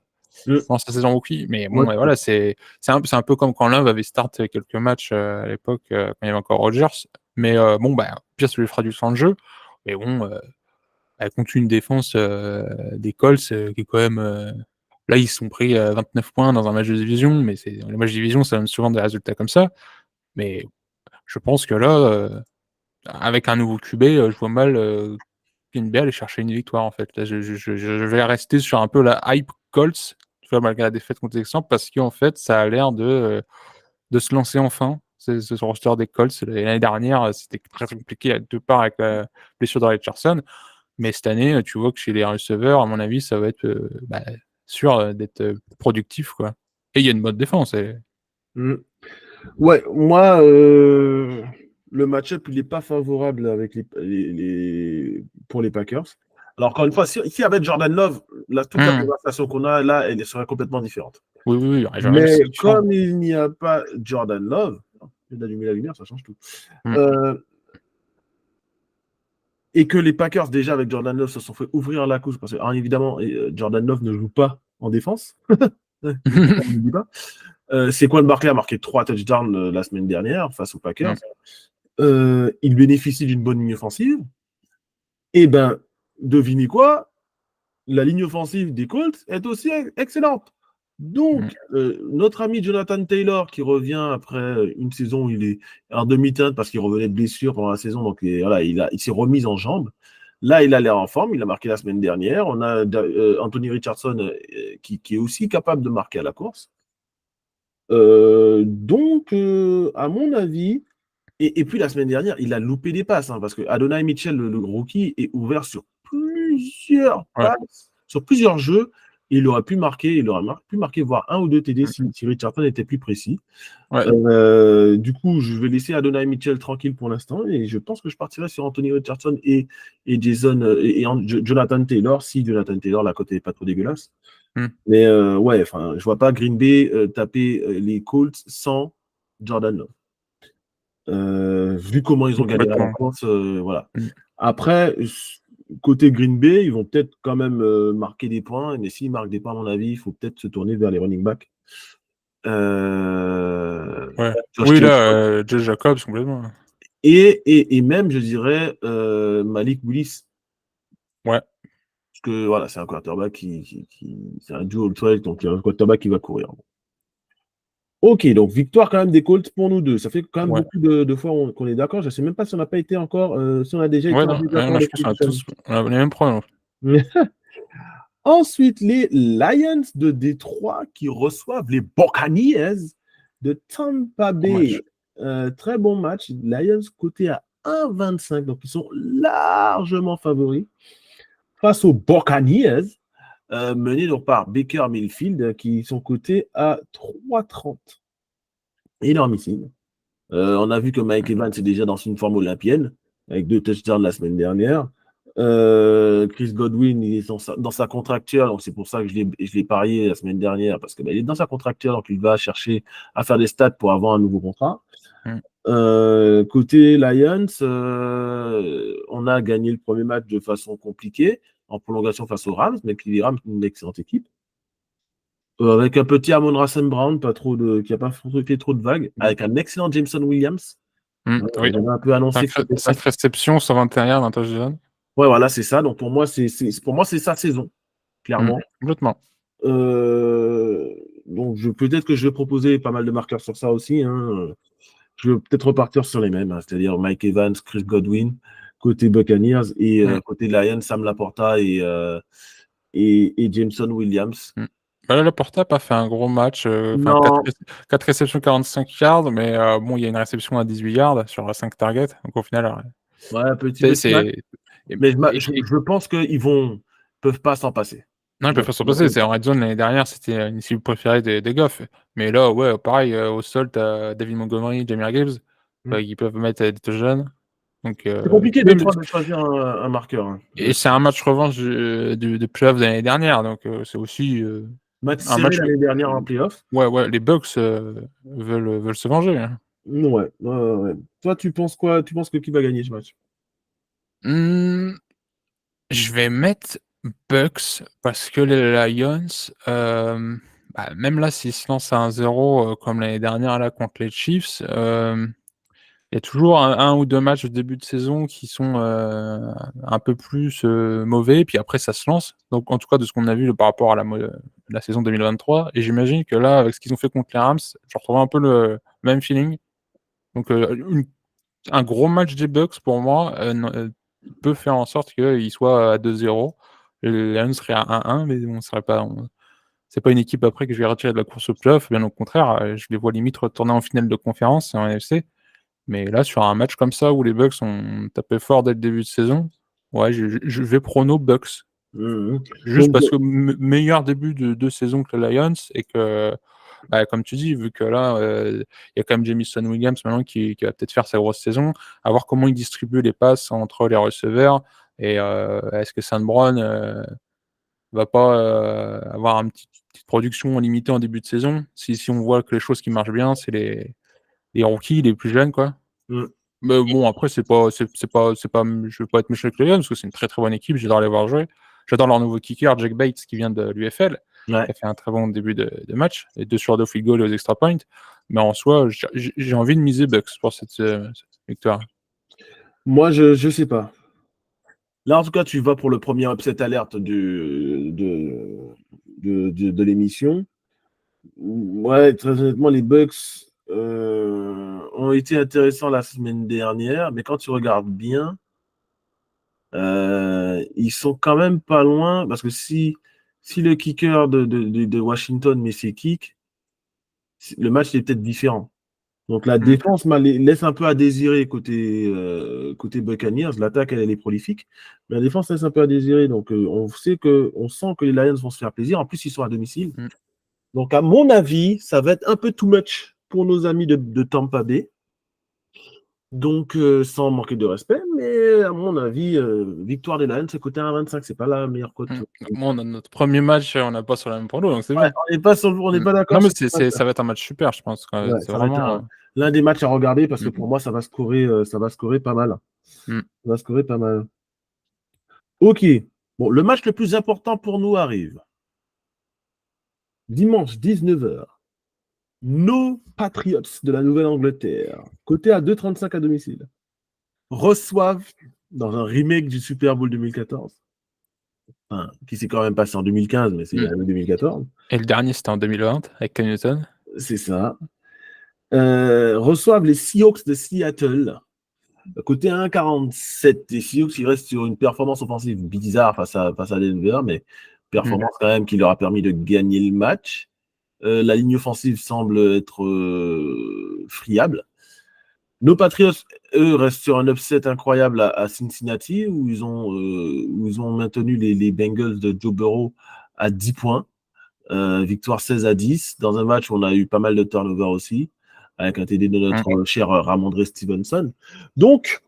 [SPEAKER 2] pendant sa saison rookie. Mais bon, voilà, c'est un peu comme quand Love avait start quelques matchs à l'époque, quand il y avait encore Rodgers. Mais Pierce lui fera du temps de jeu. Mais bon, contre une défense des Colts qui est quand même... là, ils sont pris 29 points dans un match de division, mais les matchs de division, ça donne souvent des résultats comme ça. Mais je pense que là, avec un nouveau QB, je vois mal Green Bay aller chercher une victoire, en fait. Là, je vais rester sur un peu la hype Colts, tu vois, malgré la défaite contre Texans, parce qu'en fait, ça a l'air de se lancer enfin. Ce roster des Colts. L'année dernière, c'était très compliqué de part avec la blessure de Richardson. Mais cette année, tu vois que chez les receveurs, à mon avis, ça va être sûr d'être productif, quoi. Et il y a une bonne défense.
[SPEAKER 1] Ouais, moi, le match-up, il n'est pas favorable avec pour les Packers. Alors, encore une fois, s'il y avait Jordan Love, toute la conversation qu'on a là, elle serait complètement différente.
[SPEAKER 2] Oui.
[SPEAKER 1] Mais comme il n'y a pas Jordan Love, d'allumer la lumière, ça change tout. Et que les Packers, déjà avec Jordan Love, se sont fait ouvrir la couche, parce que, évidemment, Jordan Love ne joue pas en défense. Saquon Barkley a marqué 3 touchdowns la semaine dernière face aux Packers. Il bénéficie d'une bonne ligne offensive. Et devinez quoi? la ligne offensive des Colts est aussi excellente. Donc, notre ami Jonathan Taylor qui revient après une saison où il est en demi-teinte parce qu'il revenait de blessure pendant la saison, donc voilà, il s'est remis en jambes. Là, il a l'air en forme, il a marqué la semaine dernière. On a Anthony Richardson qui est aussi capable de marquer à la course. Donc, à mon avis, et puis la semaine dernière, il a loupé des passes, parce que Adonai Mitchell, le rookie, est ouvert sur plusieurs passes, sur plusieurs jeux. Il aurait pu marquer, voire 1 ou 2 TD si Richardson était plus précis.
[SPEAKER 2] Ouais.
[SPEAKER 1] Du coup, je vais laisser Adonai Mitchell tranquille pour l'instant et je pense que je partirai sur Anthony Richardson et Jason et Jonathan Taylor, si Jonathan Taylor, la cote n'est pas trop dégueulasse. Mais ouais, enfin, je vois pas Green Bay taper les Colts sans Jordan Love. Vu comment ils ont gagné la course, voilà. Après, côté Green Bay, ils vont peut-être quand même marquer des points. Mais s'ils marquent des points, à mon avis, il faut peut-être se tourner vers les running backs.
[SPEAKER 2] Oui, là, Josh Jacobs, complètement.
[SPEAKER 1] Et même, je dirais, Malik Willis.
[SPEAKER 2] Ouais.
[SPEAKER 1] Parce que voilà, c'est un quarterback c'est un dual threat, donc il y a un quarterback qui va courir. Ok, donc victoire quand même des Colts pour nous deux. Ça fait quand même beaucoup de fois qu'on est d'accord. Je ne sais même pas si on n'a pas été encore, si on a déjà été en désaccord.
[SPEAKER 2] Je pense qu'on a les mêmes problèmes.
[SPEAKER 1] Ensuite, les Lions de Détroit qui reçoivent les Buccaneers de Tampa Bay. Très bon match. Lions cotés à 1,25, donc ils sont largement favoris face aux Buccaneers, menés donc par Baker Mayfield, qui sont cotés à 3,30. Énormissime. On a vu que Mike Evans est déjà dans une forme olympienne, avec 2 touchdowns la semaine dernière. Chris Godwin, il est dans sa contractuelle, donc c'est pour ça que je l'ai parié la semaine dernière, parce qu'il est dans sa contractuelle, donc il va chercher à faire des stats pour avoir un nouveau contrat. Côté Lions, on a gagné le premier match de façon compliquée, en prolongation face aux Rams, mais les Rams, une excellente équipe. Avec un petit Amon-Ra St. Brown, qui n'a pas fait trop de vagues, avec un excellent Jameson Williams.
[SPEAKER 2] Oui.
[SPEAKER 1] On a un peu annoncé
[SPEAKER 2] 5 réceptions, 121 yards, un touchdown.
[SPEAKER 1] Ouais, voilà, c'est ça. Donc pour moi, c'est sa saison, clairement.
[SPEAKER 2] Complètement.
[SPEAKER 1] Donc peut-être que je vais proposer pas mal de marqueurs sur ça aussi. Je vais peut-être repartir sur les mêmes, c'est-à-dire Mike Evans, Chris Godwin, côté Buccaneers, et côté Lions, Sam Laporta et Jameson Williams.
[SPEAKER 2] Laporta n'a pas fait un gros match. 4 réceptions, 45 yards, mais bon, il y a une réception à 18 yards sur 5 targets. Donc au final,
[SPEAKER 1] ouais, petit peu. Mais je pense qu'ils peuvent pas s'en passer.
[SPEAKER 2] Non, ils peuvent pas s'en passer. C'est en red zone l'année dernière, c'était une cible préférée des Goff. Mais là, ouais, pareil, au sol, t'as David Montgomery, Jahmyr Gibbs, ils peuvent mettre des jeunes.
[SPEAKER 1] C'est compliqué de choisir un marqueur.
[SPEAKER 2] Et c'est un match revanche de playoff de l'année dernière, donc c'est aussi
[SPEAKER 1] match serré l'année dernière en playoff.
[SPEAKER 2] Ouais, les Bucks veulent se venger.
[SPEAKER 1] Ouais. Toi, tu penses quoi? Tu penses que qui va gagner ce match?
[SPEAKER 2] Je vais mettre Bucks parce que les Lions, même là, s'ils se lancent à 1-0 comme l'année dernière là contre les Chiefs, il y a toujours un ou 2 matchs au début de saison qui sont un peu plus mauvais, puis après ça se lance. Donc en tout cas de ce qu'on a vu par rapport à la saison 2023, et j'imagine que là, avec ce qu'ils ont fait contre les Rams, je retrouve un peu le même feeling. Donc un gros match des Bucks pour moi peut faire en sorte qu'ils soient à 2-0. Les Lions seraient à 1-1, mais on serait pas. C'est pas une équipe après que je vais retirer de la course au playoff, bien au contraire, je les vois limite retourner en finale de conférence en NFC. Mais là, sur un match comme ça où les Bucks ont tapé fort dès le début de saison, ouais, je vais prono Bucks. Juste parce que meilleur début de saison que les Lions, et que, comme tu dis, vu que là, il y a quand même Jameson Williams maintenant qui va peut-être faire sa grosse saison, à voir comment il distribue les passes entre les receveurs, et est-ce que St. Brown va pas avoir une petite production limitée en début de saison, si on voit que les choses qui marchent bien, c'est les rookies, les plus jeunes, quoi. Mais bon, après, je veux pas être méchant avec les Lions, parce que c'est une très très bonne équipe, j'adore les voir jouer. J'adore leur nouveau kicker, Jack Bates, qui vient de l'UFL, qui a fait un très bon début de match, et 2 sur 2 field goal aux extra points. Mais en soi, j'ai envie de miser Bucks pour cette victoire.
[SPEAKER 1] Moi, je sais pas. Là, en tout cas, tu vas pour le premier upset alerte de l'émission. Ouais, très honnêtement, les Bucks ont été intéressants la semaine dernière, mais quand tu regardes bien, ils sont quand même pas loin, parce que si le kicker de Washington met ses kicks, le match est peut-être différent. Donc la défense laisse un peu à désirer côté Buccaneers. L'attaque, elle est prolifique, mais la défense laisse un peu à désirer. Donc on sent que les Lions vont se faire plaisir. En plus, ils sont à domicile. Donc à mon avis, ça va être un peu too much pour nos amis de Tampa Bay. Donc sans manquer de respect, mais à mon avis, victoire des Lions, c'est côté 1,25. C'est pas la meilleure cote.
[SPEAKER 2] Bon, on a notre premier match, on n'a pas sur la même prono, donc c'est bien.
[SPEAKER 1] On n'est pas d'accord.
[SPEAKER 2] Non, mais ça va être un match super, je pense.
[SPEAKER 1] Ouais, c'est vraiment l'un des matchs à regarder parce que pour moi, ça va scorer pas mal. Ça va scorer pas mal. Ok. Bon, le match le plus important pour nous arrive. Dimanche 19h. Nos Patriots de la Nouvelle-Angleterre, cotés à 2,35 à domicile, reçoivent dans un remake du Super Bowl 2014, qui s'est quand même passé en 2015, mais c'est l'année 2014.
[SPEAKER 2] Et le dernier, c'était en 2020 avec Cam Newton.
[SPEAKER 1] C'est ça. Reçoivent les Seahawks de Seattle. Côté 1,47, les Seahawks, ils restent sur une performance offensive bizarre face à Denver, mais performance quand même qui leur a permis de gagner le match. La ligne offensive semble être friable. Nos Patriots, eux, restent sur un upset incroyable à Cincinnati, où ils ont maintenu les Bengals de Joe Burrow à 10 points. Victoire 16-10, dans un match où on a eu pas mal de turnovers aussi, avec un TD de notre cher Ramondre Stevenson. Donc,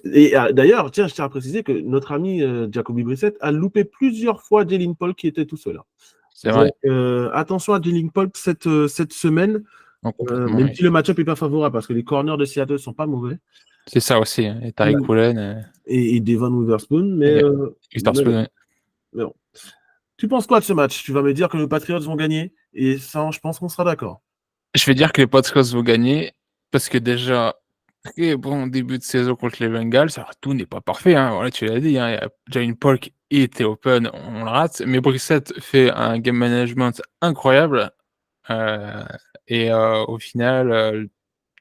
[SPEAKER 1] et d'ailleurs, tiens, je tiens à préciser que notre ami Jacoby Brissett a loupé plusieurs fois Jalen Polk qui était tout seul.
[SPEAKER 2] C'est vrai.
[SPEAKER 1] Attention à Jalen Polk cette semaine, même si le match-up n'est pas favorable, parce que les corners de Seattle ne sont pas mauvais.
[SPEAKER 2] C'est ça aussi, et Tariq Woolen.
[SPEAKER 1] Et Devon Witherspoon, mais bon. Tu penses quoi de ce match? Tu vas me dire que les Patriots vont gagner, et ça, je pense qu'on sera d'accord.
[SPEAKER 2] Je vais dire que les Patriots vont gagner, parce que déjà, très bon début de saison contre les Bengals. Alors, tout n'est pas parfait, voilà, tu l'as dit, Jalen Polk était open, on le rate, mais Brissett fait un game management incroyable, et au final,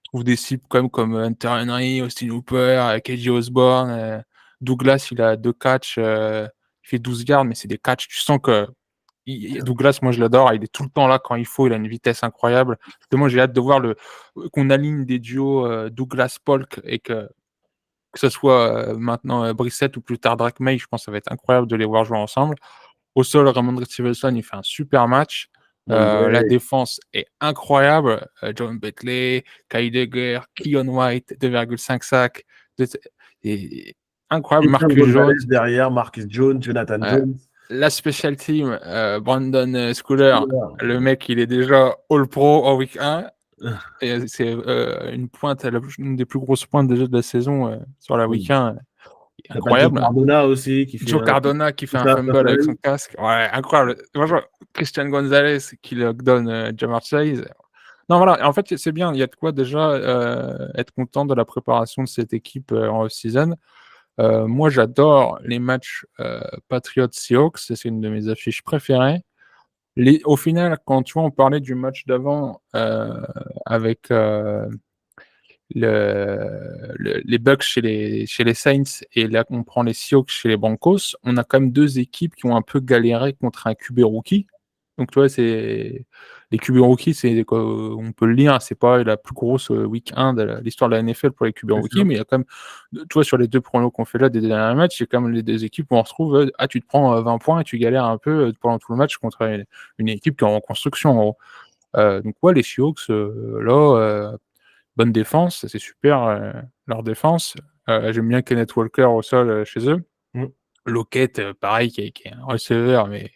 [SPEAKER 2] trouve des cibles comme Hunter Henry, Austin Hooper, KJ Osborne, Douglas, il a 2 catchs, il fait 12 yards, mais c'est des catchs, tu sens que Douglas, moi je l'adore, il est tout le temps là quand il faut, il a une vitesse incroyable. Moi j'ai hâte de voir qu'on aligne des duos Douglas-Polk et que ce soit maintenant Brissett ou plus tard Drake May, je pense que ça va être incroyable de les voir jouer ensemble. Au sol, Ramondre Stevenson, il fait un super match. La défense est incroyable. John Bentley, Kyle Duggar, Keon White, 2,5 sacs. Incroyable. Marcus Jones.
[SPEAKER 1] Derrière, Marcus Jones, Jonathan Jones.
[SPEAKER 2] La special team, Brandon Schooler, le mec, il est déjà All-Pro en week 1. Et c'est une pointe, une des plus grosses pointes déjà de la saison sur la week 1. Incroyable.
[SPEAKER 1] Joe Cardona aussi.
[SPEAKER 2] Joe Cardona qui fait un fumble avec son casque. Ouais, incroyable. Bonjour. Christian Gonzalez qui donne Jamar Chase. Non, voilà. En fait, c'est bien. Il y a de quoi déjà être content de la préparation de cette équipe en off-season. Moi, j'adore les matchs Patriots-Seahawks. C'est une de mes affiches préférées. Au final, quand tu vois, on parlait du match d'avant avec les Bucks chez les Saints et là on prend les Seahawks chez les Broncos, on a quand même 2 équipes qui ont un peu galéré contre un QB rookie. Donc tu vois, c'est les QB rookies, on peut le lire, c'est pas la plus grosse week 1 de l'histoire de la NFL pour les QB rookies, mais il y a quand même, tu vois, sur les 2 pronos qu'on fait là des derniers matchs, il y a quand même les 2 équipes où on retrouve tu te prends 20 points et tu galères un peu pendant tout le match contre une équipe qui est en reconstruction en gros. Donc ouais, les Seahawks là, bonne défense, c'est super leur défense. J'aime bien Kenneth Walker au sol chez eux. Lockett, pareil, qui est un receveur, mais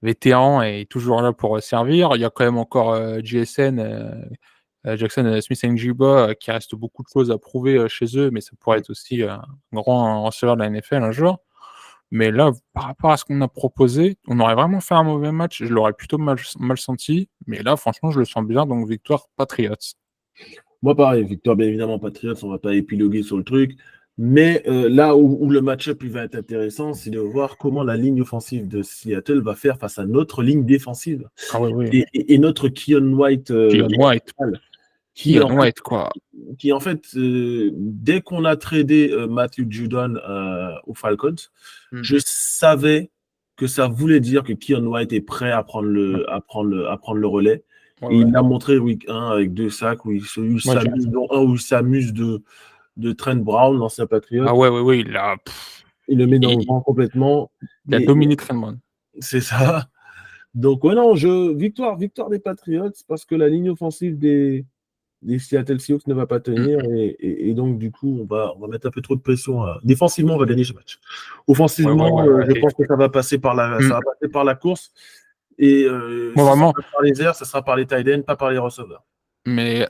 [SPEAKER 2] vétéran et toujours là pour servir. Il y a quand même encore JSN, Jackson Smith-Njigba, qui reste beaucoup de choses à prouver chez eux, mais ça pourrait être aussi un grand receveur de la NFL un jour. Mais là, par rapport à ce qu'on a proposé, on aurait vraiment fait un mauvais match. Je l'aurais plutôt mal senti. Mais là, franchement, je le sens bien. Donc, victoire Patriots.
[SPEAKER 1] Moi, pareil, victoire, bien évidemment, Patriots, on ne va pas épiloguer sur le truc. Mais là où le match-up il va être intéressant, c'est de voir comment la ligne offensive de Seattle va faire face à notre ligne défensive.
[SPEAKER 2] Ah oui.
[SPEAKER 1] Et notre Keon White,
[SPEAKER 2] Keon White.
[SPEAKER 1] qui en
[SPEAKER 2] White, quoi.
[SPEAKER 1] Qui en fait, dès qu'on a tradé Matthew Judon aux Falcons, je savais que ça voulait dire que Keon White est prêt à prendre le relais. Et il l'a montré week 1 avec 2 sacs où il s'amuse de Trent Brown, l'ancien Patriot.
[SPEAKER 2] Ah ouais,
[SPEAKER 1] il le met dans le vent complètement.
[SPEAKER 2] Il a dominé Trent Brown.
[SPEAKER 1] C'est ça. Donc, victoire des Patriots parce que la ligne offensive des Seattle Seahawks ne va pas tenir et donc du coup on va mettre un peu trop de pression. Défensivement, on va gagner ce match. Offensivement, je pense que ça va passer par la course et
[SPEAKER 2] vraiment,
[SPEAKER 1] ça sera par les airs, ça sera par les tight ends, pas par les receveurs.
[SPEAKER 2] Mais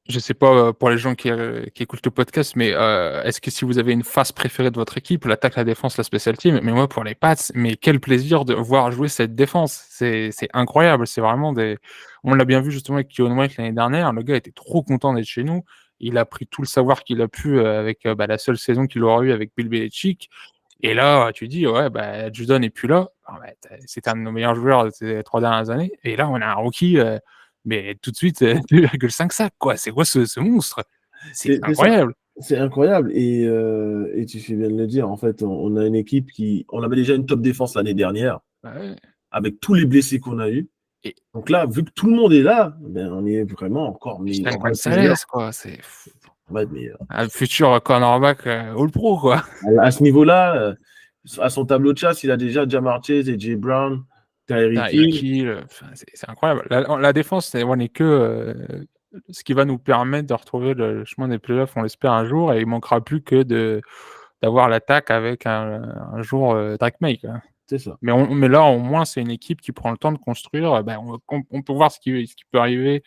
[SPEAKER 2] je sais pas pour les gens qui écoutent le podcast, mais est-ce que si vous avez une phase préférée de votre équipe, l'attaque, la défense, la special team, mais moi pour les Pats, mais quel plaisir de voir jouer cette défense, c'est incroyable, c'est vraiment on l'a bien vu justement avec Keon White l'année dernière, le gars était trop content d'être chez nous, il a pris tout le savoir qu'il a pu avec la seule saison qu'il aura eu avec Bill Belichick, et là tu dis Judon n'est plus là, c'est un de nos meilleurs joueurs de ces 3 dernières années, et là on a un rookie. Mais tout de suite, 2,5 sacs, quoi. C'est quoi ce monstre? C'est incroyable.
[SPEAKER 1] C'est incroyable. Et tu fais bien de le dire. En fait, on a une équipe on avait déjà une top défense l'année dernière, avec tous les blessés qu'on a eus. Donc là, vu que tout le monde est là, on est vraiment encore meilleur.
[SPEAKER 2] Quoi. C'est
[SPEAKER 1] meilleur.
[SPEAKER 2] Un futur cornerback All-Pro, quoi.
[SPEAKER 1] À ce niveau-là, à son tableau de chasse, il a déjà Ja'Marr Chase et Jay Brown.
[SPEAKER 2] C'est incroyable. La défense, n'est que ce qui va nous permettre de retrouver le chemin des playoffs, on l'espère un jour, et il manquera plus que d'avoir l'attaque avec un jour Drake May.
[SPEAKER 1] C'est ça.
[SPEAKER 2] Mais là, au moins, c'est une équipe qui prend le temps de construire. On peut voir ce qui peut arriver,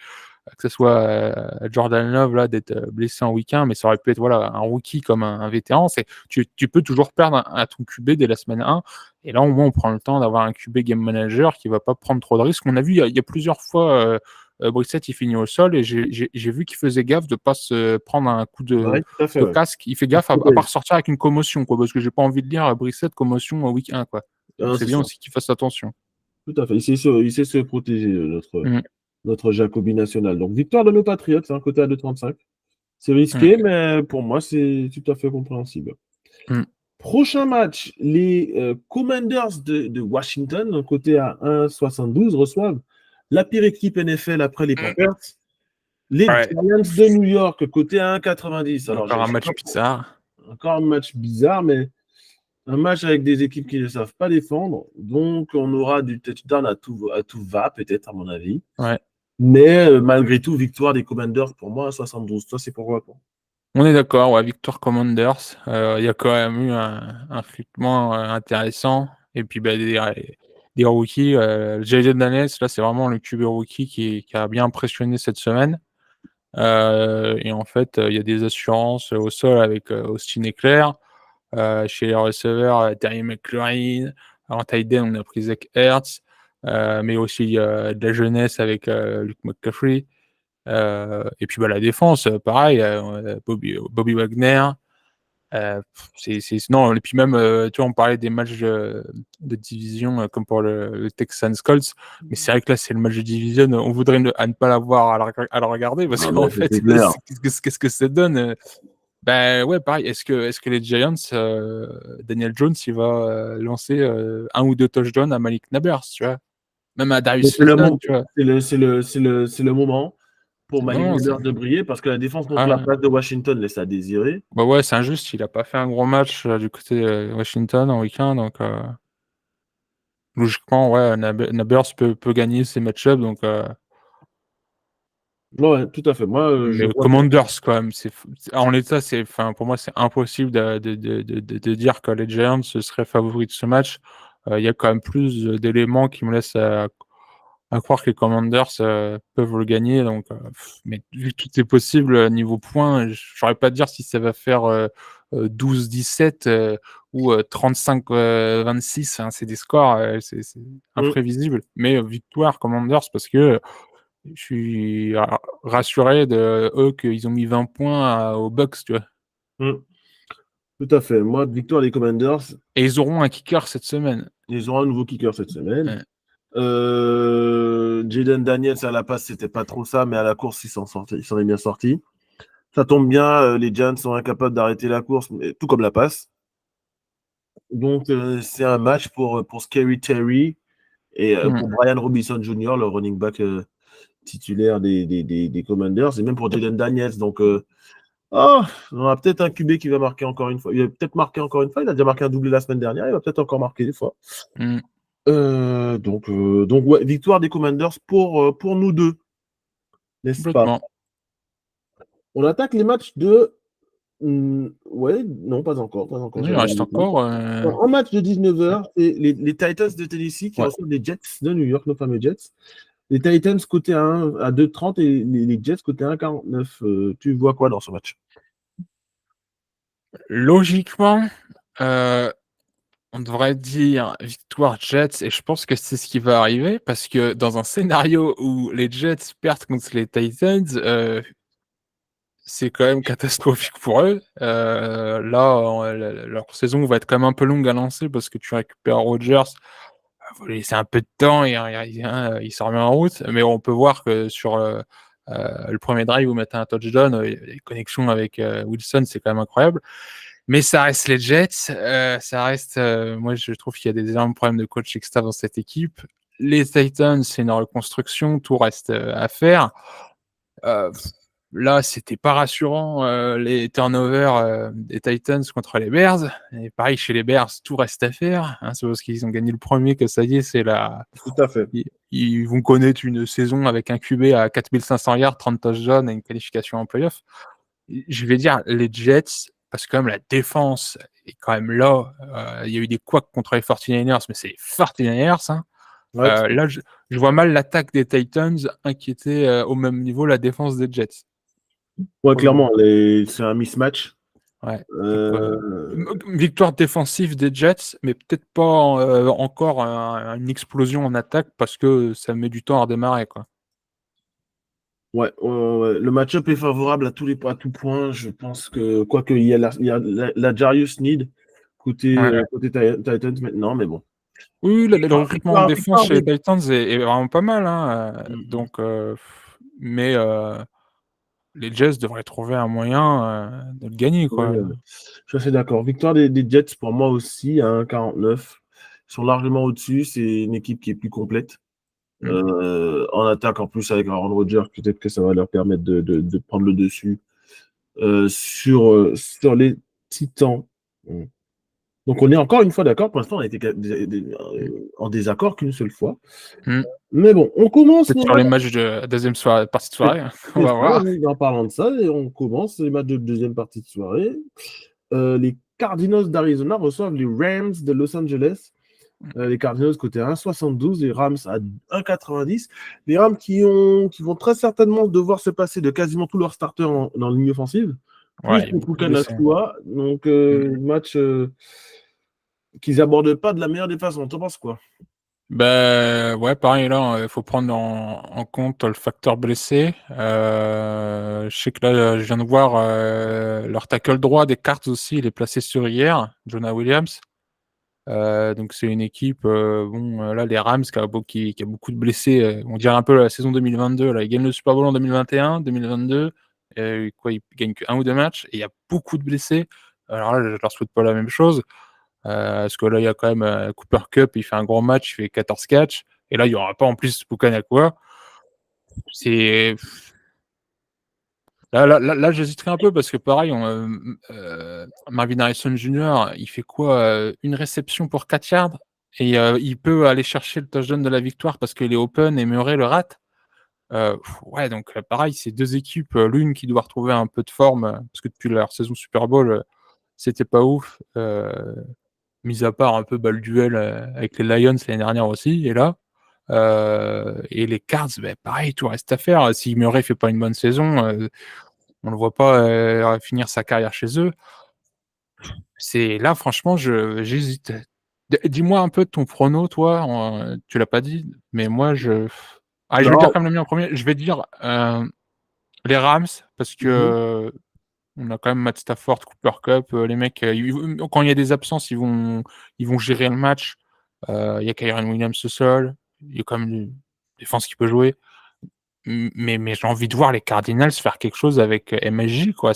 [SPEAKER 2] que ce soit Jordan Love là d'être blessé en week-end, mais ça aurait pu être un rookie comme un vétéran. Tu peux toujours perdre à ton QB dès la semaine 1. Et là, au moins, on prend le temps d'avoir un QB game manager qui va pas prendre trop de risques. On a vu il y a plusieurs fois Brissett, il finit au sol et j'ai vu qu'il faisait gaffe de pas se prendre un coup de casque. Il fait gaffe à pas ressortir avec une commotion, quoi, parce que j'ai pas envie de lire Brissett commotion au week 1, quoi. C'est bien aussi qu'il fasse attention.
[SPEAKER 1] Tout à fait. Il sait se protéger, notre Jacobi national. Donc, victoire de nos Patriots, côté à 2,35. C'est risqué, mais pour moi, c'est tout à fait compréhensible. Prochain match, les Commanders de Washington, côté à 1,72, reçoivent la pire équipe NFL après les Packers. Les Giants de New York, côté à 1,90.
[SPEAKER 2] Encore un match bizarre.
[SPEAKER 1] Encore un match bizarre, mais un match avec des équipes qui ne savent pas défendre. Donc, on aura du touchdown à tout va, peut-être, à mon avis. Mais malgré tout, victoire des Commanders, pour moi, à 72. Toi, c'est pourquoi?
[SPEAKER 2] On est d'accord, victoire Commanders. Il y a quand même eu un recrutement intéressant. Et puis, des rookies. Jayden Daniels, là, c'est vraiment le QB rookie qui a bien impressionné cette semaine. Et en fait, il y a des assurances au sol avec Austin Ekeler. Chez les receveurs, Terry McLaurin. En tight end, on a pris Zach Ertz. Mais aussi de la jeunesse avec Luke McCaffrey. Et puis la défense, pareil, Bobby Wagner. Non, et puis même, tu vois, on parlait des matchs de division comme pour le Texans Colts, mais c'est vrai que là, c'est le match de division. On voudrait à ne pas l'avoir à le regarder parce qu'en fait, qu'est-ce que ça donne? Pareil. Est-ce que les Giants, Daniel Jones, il va lancer un ou deux touchdowns à Malik Nabers, tu vois? Même à Darius Slayton, tu vois?
[SPEAKER 1] C'est le moment pour Malik Nabers de briller parce que la défense contre la place de Washington laisse à désirer.
[SPEAKER 2] C'est injuste. Il n'a pas fait un gros match du côté Washington en week-end, donc logiquement, Nabers peut gagner ses match-ups, donc.
[SPEAKER 1] Ouais, tout à fait. Moi,
[SPEAKER 2] Commanders, quand même, en l'état, pour moi, c'est impossible de dire que les Giants seraient favoris de ce match. Il y a quand même plus d'éléments qui me laissent à croire que les Commanders peuvent le gagner. Donc, mais vu que tout est possible niveau points, je ne saurais pas dire si ça va faire 12-17 ou 35-26. C'est des scores, c'est imprévisible. Mais victoire Commanders parce que je suis rassuré de eux qu'ils ont mis 20 points aux Bucks, tu vois.
[SPEAKER 1] Tout à fait. Moi, victoire des Commanders.
[SPEAKER 2] Et ils auront un kicker cette semaine.
[SPEAKER 1] Ils auront un nouveau kicker cette semaine.
[SPEAKER 2] Ouais.
[SPEAKER 1] Jaden Daniels à la passe, c'était pas trop ça, mais à la course, il s'en est bien sorti. Ça tombe bien, les Giants sont incapables d'arrêter la course, mais, tout comme la passe. Donc, c'est un match pour Scary Terry et pour Brian Robinson Jr., le running back titulaire des Commanders, et même pour Jaden Daniels. Donc, on a peut-être un QB qui va marquer encore une fois. Il va peut-être marquer encore une fois. Il a déjà marqué un doublé la semaine dernière. Il va peut-être encore marquer des fois. Donc ouais, victoire des Commanders pour nous deux, n'est-ce pas? On attaque les matchs de. Ouais, non, pas encore.
[SPEAKER 2] Il reste encore.
[SPEAKER 1] En match de 19h, c'est les Titans de Tennessee qui reçoivent les Jets de New York, nos fameux Jets. Les Titans côté 1 à 2,30 et les Jets côté 1,49. Tu vois quoi dans ce match?
[SPEAKER 2] Logiquement, on devrait dire victoire Jets, et je pense que c'est ce qui va arriver, parce que dans un scénario où les Jets perdent contre les Titans, c'est quand même catastrophique pour eux. Là, leur saison va être quand même un peu longue à lancer, parce que tu récupères Rodgers, faut lui laisser un peu de temps et il se remet en route. Mais on peut voir que sur le premier drive, vous mettez un touchdown, les connexions avec Wilson, c'est quand même incroyable. Mais ça reste les Jets, ça reste. Moi, je trouve qu'il y a des énormes problèmes de coaching staff dans cette équipe. Les Titans, c'est une reconstruction, tout reste à faire. Là, c'était pas rassurant, les turnovers des Titans contre les Bears. Et pareil, chez les Bears, tout reste à faire. Hein, c'est parce qu'ils ont gagné le premier que ça y est, c'est la.
[SPEAKER 1] Tout à fait.
[SPEAKER 2] Ils vont connaître une saison avec un QB à 4500 yards, 30 touchdowns et une qualification en playoff. Je vais dire les Jets, parce que quand même la défense est quand même là. Il y a eu des couacs contre les 49ers, mais c'est les 49ers. Hein.
[SPEAKER 1] Ouais,
[SPEAKER 2] Là, je vois mal l'attaque des Titans inquiéter au même niveau la défense des Jets.
[SPEAKER 1] ouais, clairement, c'est un mismatch.
[SPEAKER 2] Ouais. Donc, victoire défensive des Jets, mais peut-être pas encore une explosion en attaque, parce que ça met du temps à redémarrer, quoi.
[SPEAKER 1] Ouais, le match-up est favorable à tout point. Je pense que, quoique, il y a la Jarius Need côté Titans maintenant, mais bon.
[SPEAKER 2] Oui, le recrutement en défense chez les
[SPEAKER 1] Victoire
[SPEAKER 2] Titans est vraiment pas mal. Hein.
[SPEAKER 1] des-
[SPEAKER 2] Mais les Jets devraient trouver un moyen de le gagner, quoi.
[SPEAKER 1] Ouais, je suis assez d'accord. Victoire des Jets pour moi aussi à 1,49. Ils sont largement au-dessus. C'est une équipe qui est plus complète. En attaque, en plus, avec Aaron Rodgers, peut-être que ça va leur permettre de prendre le dessus sur les Titans. Donc, on est encore une fois d'accord. Pour l'instant, on a été en désaccord qu'une seule fois. Mais bon, on commence.
[SPEAKER 2] Peut-être sur les matchs de deuxième partie de soirée. On va voir.
[SPEAKER 1] En parlant de ça, et on commence les matchs de deuxième partie de soirée. Les Cardinals d'Arizona reçoivent les Rams de Los Angeles. Les Cardinals côté 1,72, les Rams à 1,90. Les Rams qui vont très certainement devoir se passer de quasiment tous leurs starters dans la ligne offensive. Plus
[SPEAKER 2] Ouais,
[SPEAKER 1] pour Kanakua. Donc, match qu'ils abordent pas de la meilleure des façons. T'en penses quoi?
[SPEAKER 2] Ouais, pareil, là, il faut prendre en compte le facteur blessé. Je sais que là, je viens de voir leur tackle droit des Cards aussi, il est placé sur hier, Jonah Williams. Donc c'est une équipe, là, les Rams qui a beaucoup de blessés. On dirait un peu la saison 2022. Là, ils gagnent le Super Bowl en 2021, 2022. Ils gagnent que 1 ou 2 matchs et il y a beaucoup de blessés. Alors là, je leur souhaite pas la même chose. Parce que là, il y a quand même Cooper Kupp, il fait un gros match, il fait 14 catchs. Et là, il n'y aura pas en plus Pukanakua. C'est. Là, j'hésiterai un peu parce que pareil, Marvin Harrison Jr., il fait quoi une réception pour 4 yards et il peut aller chercher le touchdown de la victoire parce qu'il est open et Murray le rate. Ouais, donc pareil, c'est deux équipes, l'une qui doit retrouver un peu de forme parce que depuis leur saison Super Bowl, c'était pas ouf. Mis à part un peu le duel avec les Lions l'année dernière aussi, et là. Et les Cards, pareil, tout reste à faire. Si Murray fait pas une bonne saison, on le voit pas finir sa carrière chez eux. C'est là, franchement, j'hésite. Dis-moi un peu ton prono, toi. Tu l'as pas dit, mais moi, je vais dire comme le mien en premier. Je vais dire les Rams parce que On a quand même Matt Stafford, Cooper Kupp, les mecs, quand il y a des absences, ils vont gérer le match. Il y a Kyren Williams au sol. Il y a quand même une défense qui peut jouer. Mais j'ai envie de voir les Cardinals faire quelque chose avec MSJ, quoi.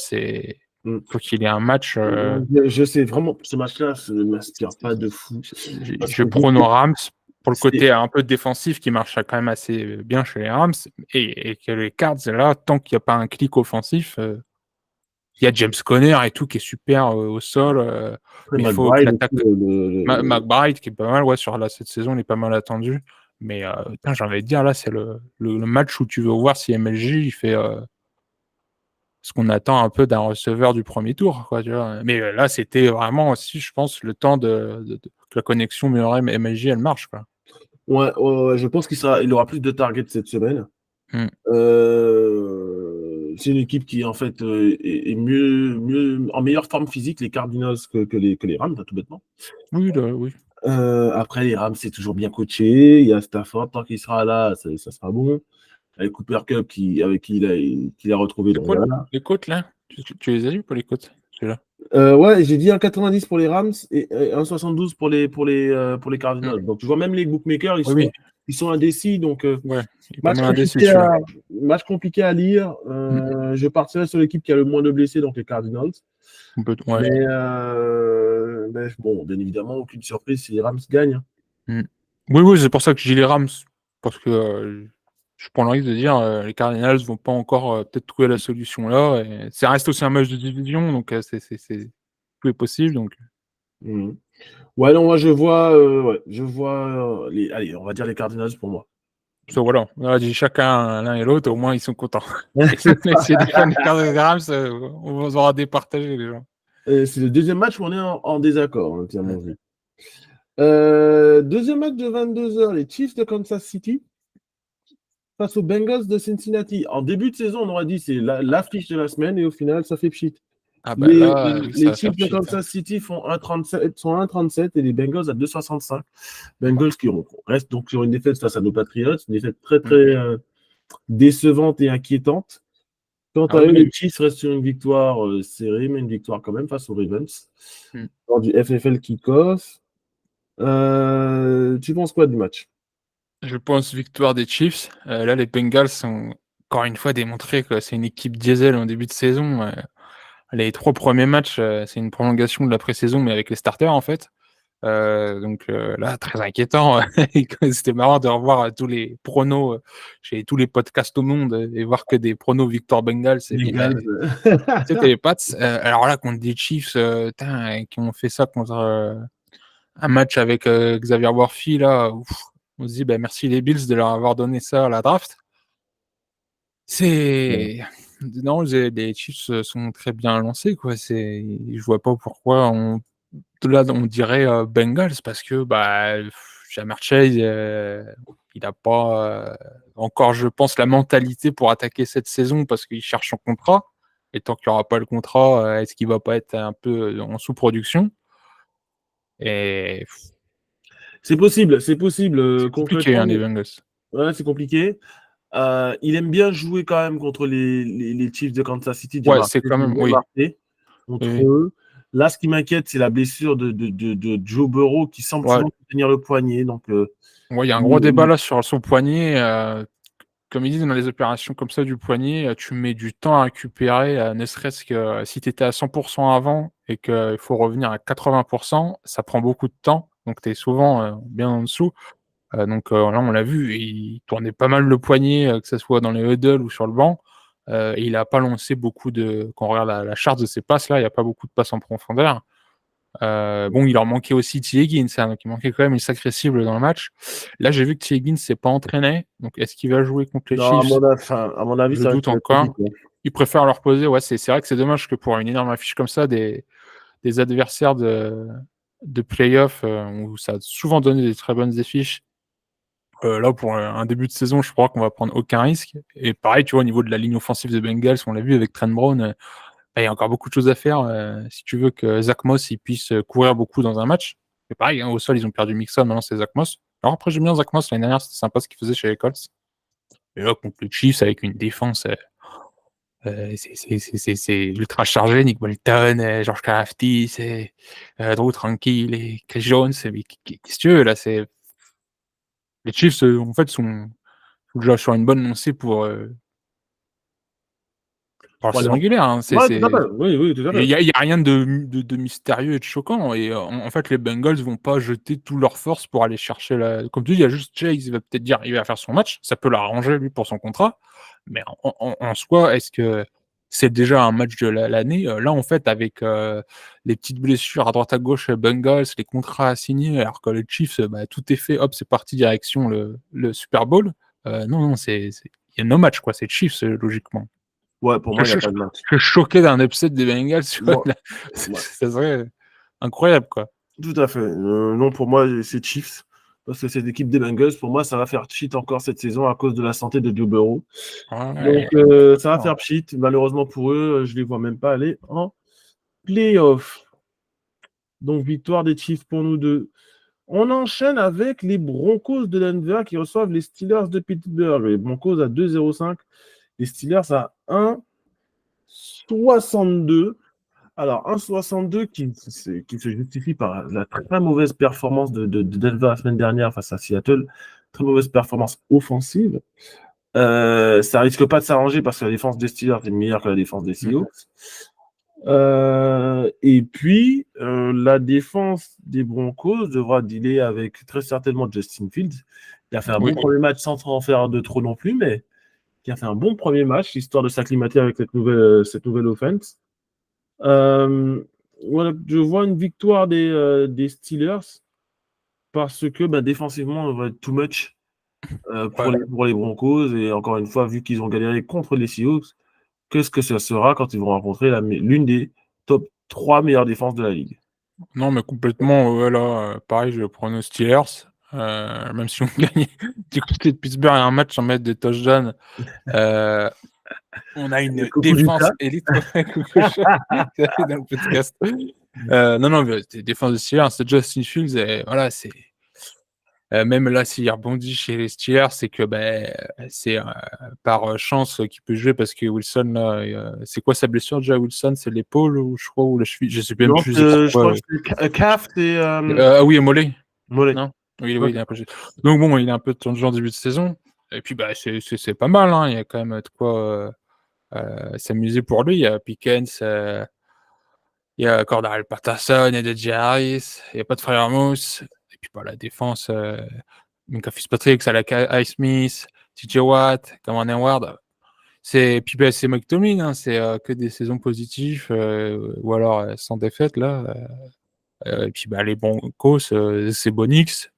[SPEAKER 2] Faut qu'il ait un match.
[SPEAKER 1] Je sais vraiment, ce match-là ne m'inspire pas de fou.
[SPEAKER 2] Je prône aux Rams pour le côté un peu défensif qui marche quand même assez bien chez les Rams. Et que les Cards, là, tant qu'il n'y a pas un clic offensif, il y a James Conner et tout qui est super au sol. Mais il faut que l'attaque. McBride qui est pas mal, ouais, cette saison, il est pas mal attendu. Mais j'ai envie de dire, là, c'est le match où tu veux voir si MLJ il fait ce qu'on attend un peu d'un receveur du premier tour, quoi, tu vois. Mais là, c'était vraiment aussi, je pense, le temps que la connexion MLJ, elle marche, quoi.
[SPEAKER 1] Ouais, je pense qu'il aura plus de targets cette semaine. C'est une équipe qui, en fait, est mieux, en meilleure forme physique, les Cardinals, que les Rams, tout bêtement.
[SPEAKER 2] Oui, oui.
[SPEAKER 1] Après, les Rams, c'est toujours bien coaché. Il y a Stafford, tant qu'il sera là, ça sera bon. Avec Cooper Kupp, avec qui il a retrouvé.
[SPEAKER 2] C'est quoi les côtes, là? Tu les as vus pour les côtes, celui-là?
[SPEAKER 1] Ouais, j'ai dit 1,90 pour les Rams et 1,72 pour les Cardinals. Donc, tu vois, même les bookmakers, ils sont indécis. Donc,
[SPEAKER 2] ouais,
[SPEAKER 1] match compliqué à lire. Je partirai sur l'équipe qui a le moins de blessés, donc les Cardinals.
[SPEAKER 2] Ouais.
[SPEAKER 1] Mais bon, bien évidemment, aucune surprise si les Rams gagnent.
[SPEAKER 2] Oui, c'est pour ça que j'ai les Rams. Parce que je prends le risque de dire les Cardinals vont pas encore peut-être trouver la solution là. Et ça reste aussi un match de division, donc tout est possible. Donc.
[SPEAKER 1] Ouais, non, moi je vois, allez, on va dire les Cardinals pour moi.
[SPEAKER 2] Voilà, on a dit chacun l'un et l'autre, au moins ils sont contents. Et s'il y a des fans des Cardinals, on va aura départagé les gens.
[SPEAKER 1] C'est le deuxième match où on est en désaccord, hein, tiens, mon vu. Deuxième match de 22h, les Chiefs de Kansas City face aux Bengals de Cincinnati. En début de saison, on aurait dit c'est l'affiche de la semaine et au final, ça fait pchit.
[SPEAKER 2] Ah bah là,
[SPEAKER 1] les Chiefs de Kansas City sont 1,37 et les Bengals à 2,65. Bengals qui restent donc sur une défaite face à nos Patriots, une défaite très très décevante et inquiétante. Quant à eux, les Chiefs restent sur une victoire serrée, mais une victoire quand même face aux Ravens. Lors du FFL Kickoff. Tu penses quoi du match?
[SPEAKER 2] Je pense victoire des Chiefs. Là, les Bengals ont encore une fois démontré que c'est une équipe diesel en début de saison. Les 3 premiers matchs, c'est une prolongation de la pré-saison, mais avec les starters en fait. Donc là, très inquiétant. C'était marrant de revoir tous les pronos chez tous les podcasts au monde et voir que des pronos victoire Bengals. C'était les Pats. Alors là, contre des Chiefs qui ont fait ça contre un match avec Xavier Worthy, là, on se dit merci les Bills de leur avoir donné ça à la draft. Non, les Chiefs sont très bien lancés, quoi. Je vois pas pourquoi on dirait Bengals parce que Ja'Marr Chase, il n'a pas encore, je pense, la mentalité pour attaquer cette saison parce qu'il cherche son contrat. Et tant qu'il n'y aura pas le contrat, est-ce qu'il va pas être un peu en sous-production? Et
[SPEAKER 1] c'est possible. C'est
[SPEAKER 2] compliqué, les Bengals.
[SPEAKER 1] Ouais, c'est compliqué. Il aime bien jouer quand même contre les Chiefs de Kansas City.
[SPEAKER 2] Ouais, c'est quand même,
[SPEAKER 1] contre eux. Là, ce qui m'inquiète, c'est la blessure de Joe Burrow qui semble tenir le poignet. Donc,
[SPEAKER 2] il y a un gros débat là sur son poignet. Comme ils disent dans les opérations comme ça du poignet, tu mets du temps à récupérer, ne serait-ce que si tu étais à 100% avant et qu'il faut revenir à 80%, ça prend beaucoup de temps. Donc, tu es souvent bien en dessous. Donc là, on l'a vu, il tournait pas mal le poignet, que ce soit dans les huddles ou sur le banc. Et il n'a pas lancé beaucoup quand on regarde la charte de ses passes, là, il n'y a pas beaucoup de passes en profondeur. Il leur manquait aussi T. Higgins, donc il manquait quand même une sacrée cible dans le match. Là, j'ai vu que T. Higgins ne s'est pas entraîné, donc est-ce qu'il va jouer contre les Chiefs?
[SPEAKER 1] À mon avis,
[SPEAKER 2] je doute encore. Il préfère leur poser. Ouais, c'est vrai que c'est dommage que pour une énorme affiche comme ça, des adversaires de playoff où ça a souvent donné des très bonnes affiches. Là, pour un début de saison, je crois qu'on va prendre aucun risque. Et pareil, tu vois, au niveau de la ligne offensive de Bengals, on l'a vu avec Trent Brown, il y a encore beaucoup de choses à faire si tu veux que Zach Moss il puisse courir beaucoup dans un match. Mais pareil, au sol, ils ont perdu Mixon, maintenant c'est Zach Moss. Alors après, j'aime bien Zach Moss, l'année dernière, c'était sympa ce qu'il faisait chez les Colts. Et là, contre les Chiefs, avec une défense C'est ultra chargé. Nick Bolton, George Karaftis, Drew Tranquille et Chris Jones. Mais qu'est-ce que tu veux là? Les Chiefs, en fait, sont déjà sur une bonne lancée pour la saison régulière. Hein.
[SPEAKER 1] Ouais, tout à fait. Oui, tout à fait.
[SPEAKER 2] Il y a rien de mystérieux et de choquant. Et en fait, les Bengals vont pas jeter toute leur force pour aller chercher la. Comme tu dis, il y a juste Chase, il va peut-être dire il va faire son match. Ça peut l'arranger, lui, pour son contrat. Mais en soi, est-ce que c'est déjà un match de l'année? Là, en fait, avec les petites blessures à droite à gauche, Bengals, les contrats à signer, alors que les Chiefs, tout est fait, hop, c'est parti direction le Super Bowl. Non, il y a no match, quoi. C'est Chiefs, logiquement.
[SPEAKER 1] Ouais, pour moi, il n'y a pas de match.
[SPEAKER 2] Je suis choqué d'un upset des Bengals.
[SPEAKER 1] Bon,
[SPEAKER 2] ça serait incroyable, quoi.
[SPEAKER 1] Tout à fait. Non, pour moi, c'est Chiefs. Parce que cette équipe des Bengals, pour moi, ça va faire cheat encore cette saison à cause de la santé de Joe Burrow.
[SPEAKER 2] Ouais.
[SPEAKER 1] Donc, ça va faire cheat. Malheureusement pour eux, je ne les vois même pas aller en playoff. Donc, victoire des Chiefs pour nous deux. On enchaîne avec les Broncos de Denver qui reçoivent les Steelers de Pittsburgh. Les Broncos à 2,05. Les Steelers à 1,62. Alors, 1,62 qui se justifie par la très mauvaise performance de Denver la semaine dernière face à Seattle. Très mauvaise performance offensive. Ça risque pas de s'arranger parce que la défense des Steelers est meilleure que la défense des Seahawks. Et puis, la défense des Broncos devra dealer avec très certainement Justin Fields. Il a fait un bon premier match sans en faire de trop non plus, mais qui a fait un bon premier match, histoire de s'acclimater avec cette nouvelle offense. Voilà, je vois une victoire des Steelers parce que défensivement, on va être too much pour les Broncos. Et encore une fois, vu qu'ils ont galéré contre les Seahawks, qu'est-ce que ça sera quand ils vont rencontrer l'une des top 3 meilleures défenses de la ligue?
[SPEAKER 2] Non, mais complètement. Voilà, pareil, je prends nos Steelers. Même si on gagne du côté de Pittsburgh, il y a un match sans mettre des touchdowns. On a une défense élite dans le podcast. Non, mais défense de Steelers, c'est Justin Fields. Et voilà, c'est. Même là, s'il rebondit chez les Steelers, c'est que c'est par chance qu'il peut jouer parce que Wilson, là, c'est quoi sa blessure déjà, Wilson? C'est l'épaule ou je crois, ou la cheville? Je sais même plus.
[SPEAKER 1] Je crois que c'est calf.
[SPEAKER 2] Ah oui, et mollet.
[SPEAKER 1] Non.
[SPEAKER 2] Oui, il est un peu. Donc bon, il est un peu tendu en début de saison. Et puis c'est pas mal. Hein. Il y a quand même de quoi s'amuser pour lui. Il y a Pickens, il y a Cordarrelle Patterson, il y a DJ Harris, il n'y a pas de Frère Mouse. Et puis la défense, Minka Fitzpatrick, Salah Smith, TJ Watt, Cameron Hayward. Puis c'est Mike Tomlin, hein, c'est que des saisons positives ou alors sans défaite là. Et puis les Broncos, c'est Bonix.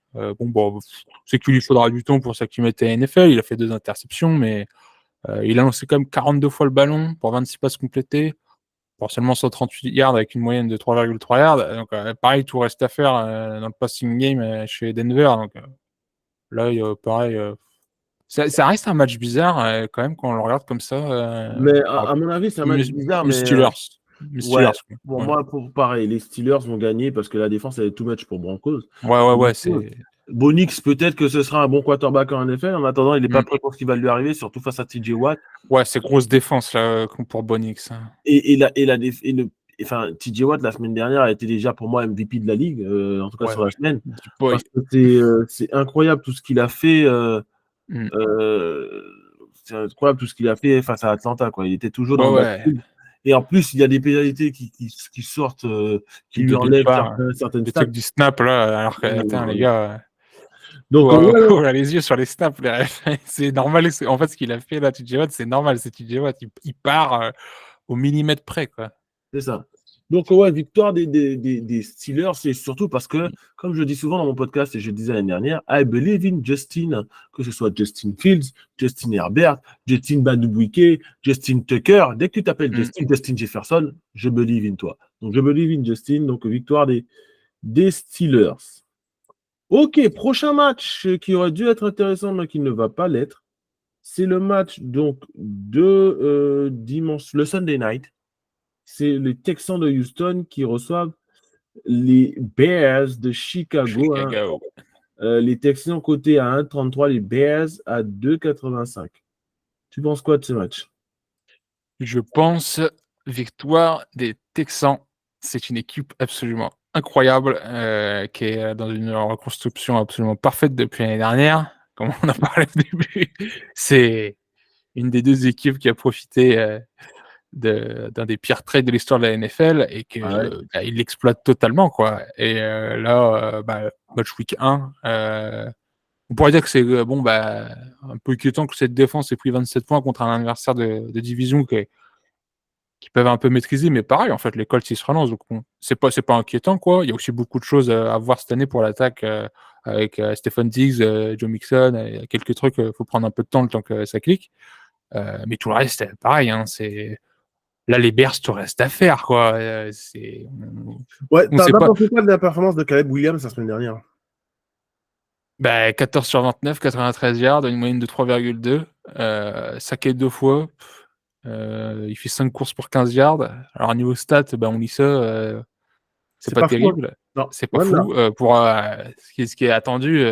[SPEAKER 2] C'est qu'il lui faudra du temps pour s'acclimater à NFL. Il a fait 2 interceptions, mais il a lancé quand même 42 fois le ballon pour 26 passes complétées, pour seulement 138 yards avec une moyenne de 3,3 yards. Donc pareil, tout reste à faire dans le passing game chez Denver. Donc là, pareil, ça reste un match bizarre quand même quand on le regarde comme ça.
[SPEAKER 1] Mais à mon avis, c'est un match bizarre. Mais
[SPEAKER 2] Steelers.
[SPEAKER 1] Ouais. Bon, moi, pareil, les Steelers vont gagner parce que la défense, elle est too much pour Broncos.
[SPEAKER 2] Ouais, c'est.
[SPEAKER 1] Bonix, peut-être que ce sera un bon quarterback en NFL. En attendant, il n'est pas prêt pour ce qui va lui arriver, surtout face à TJ Watt.
[SPEAKER 2] Ouais, c'est grosse défense là pour Bonix. Hein.
[SPEAKER 1] TJ Watt, la semaine dernière, a été déjà pour moi MVP de la ligue, en tout cas sur la semaine. Parce que c'est incroyable tout ce qu'il a fait. C'est incroyable tout ce qu'il a fait face à Atlanta. Quoi. Il était toujours dans le backfield. Et en plus, il y a des pénalités qui sortent, qui lui enlèvent certaines stats.
[SPEAKER 2] Du snap, là, alors que, les gars.
[SPEAKER 1] Donc,
[SPEAKER 2] on a les yeux sur les snaps. C'est normal. En fait, ce qu'il a fait là, TJ Watt, c'est normal. C'est TJ Watt. Il part au millimètre près, quoi.
[SPEAKER 1] C'est ça. Donc, victoire des Steelers, c'est surtout parce que, comme je dis souvent dans mon podcast et je le disais l'année dernière, I believe in Justin, que ce soit Justin Fields, Justin Herbert, Justin Badoubuike, Justin Tucker. Dès que tu t'appelles Justin Jefferson, je believe in toi. Donc, je believe in Justin. Donc, victoire des Steelers. Ok, prochain match qui aurait dû être intéressant, mais qui ne va pas l'être. C'est le match donc de dimanche, le Sunday night. C'est les Texans de Houston qui reçoivent les Bears de Chicago. Hein. Les Texans cotés à 1,33, les Bears à 2,85. Tu penses quoi de ce match?
[SPEAKER 2] Je pense victoire des Texans. C'est une équipe absolument incroyable, qui est dans une reconstruction absolument parfaite depuis l'année dernière, comme on en parlait au début. C'est une des 2 équipes qui a profité, d'un des pires trades de l'histoire de la NFL et
[SPEAKER 1] Ouais,
[SPEAKER 2] que, bah, ils l'exploitent totalement, quoi et là, match week 1, on pourrait dire que c'est, bon, bah, un peu inquiétant que cette défense ait pris 27 points contre un adversaire de division qui peuvent un peu maîtriser, mais pareil, en fait, les Colts, ils se relancent, donc bon, c'est pas inquiétant, quoi. Il y a aussi beaucoup de choses, à voir cette année pour l'attaque, avec, Stefon Diggs, Joe Mixon, quelques trucs, faut prendre un peu de temps le temps que ça clique, mais tout le reste, pareil, hein, c'est là, les Bears, tout reste à faire, quoi, c'est
[SPEAKER 1] ouais,
[SPEAKER 2] on
[SPEAKER 1] t'as
[SPEAKER 2] sait pas.
[SPEAKER 1] pensé quoi de la performance de Caleb Williams la semaine dernière?
[SPEAKER 2] Bah, 14 sur 29, 93 yards, une moyenne de 3,2, saqué 2 fois, il fait 5 courses pour 15 yards. Alors niveau stats, bah, on lit ça, c'est
[SPEAKER 1] C'est
[SPEAKER 2] pas
[SPEAKER 1] pas fou, hein?
[SPEAKER 2] terrible,
[SPEAKER 1] Non,
[SPEAKER 2] c'est pas
[SPEAKER 1] loin de là.
[SPEAKER 2] fou, pour, ce qui est attendu,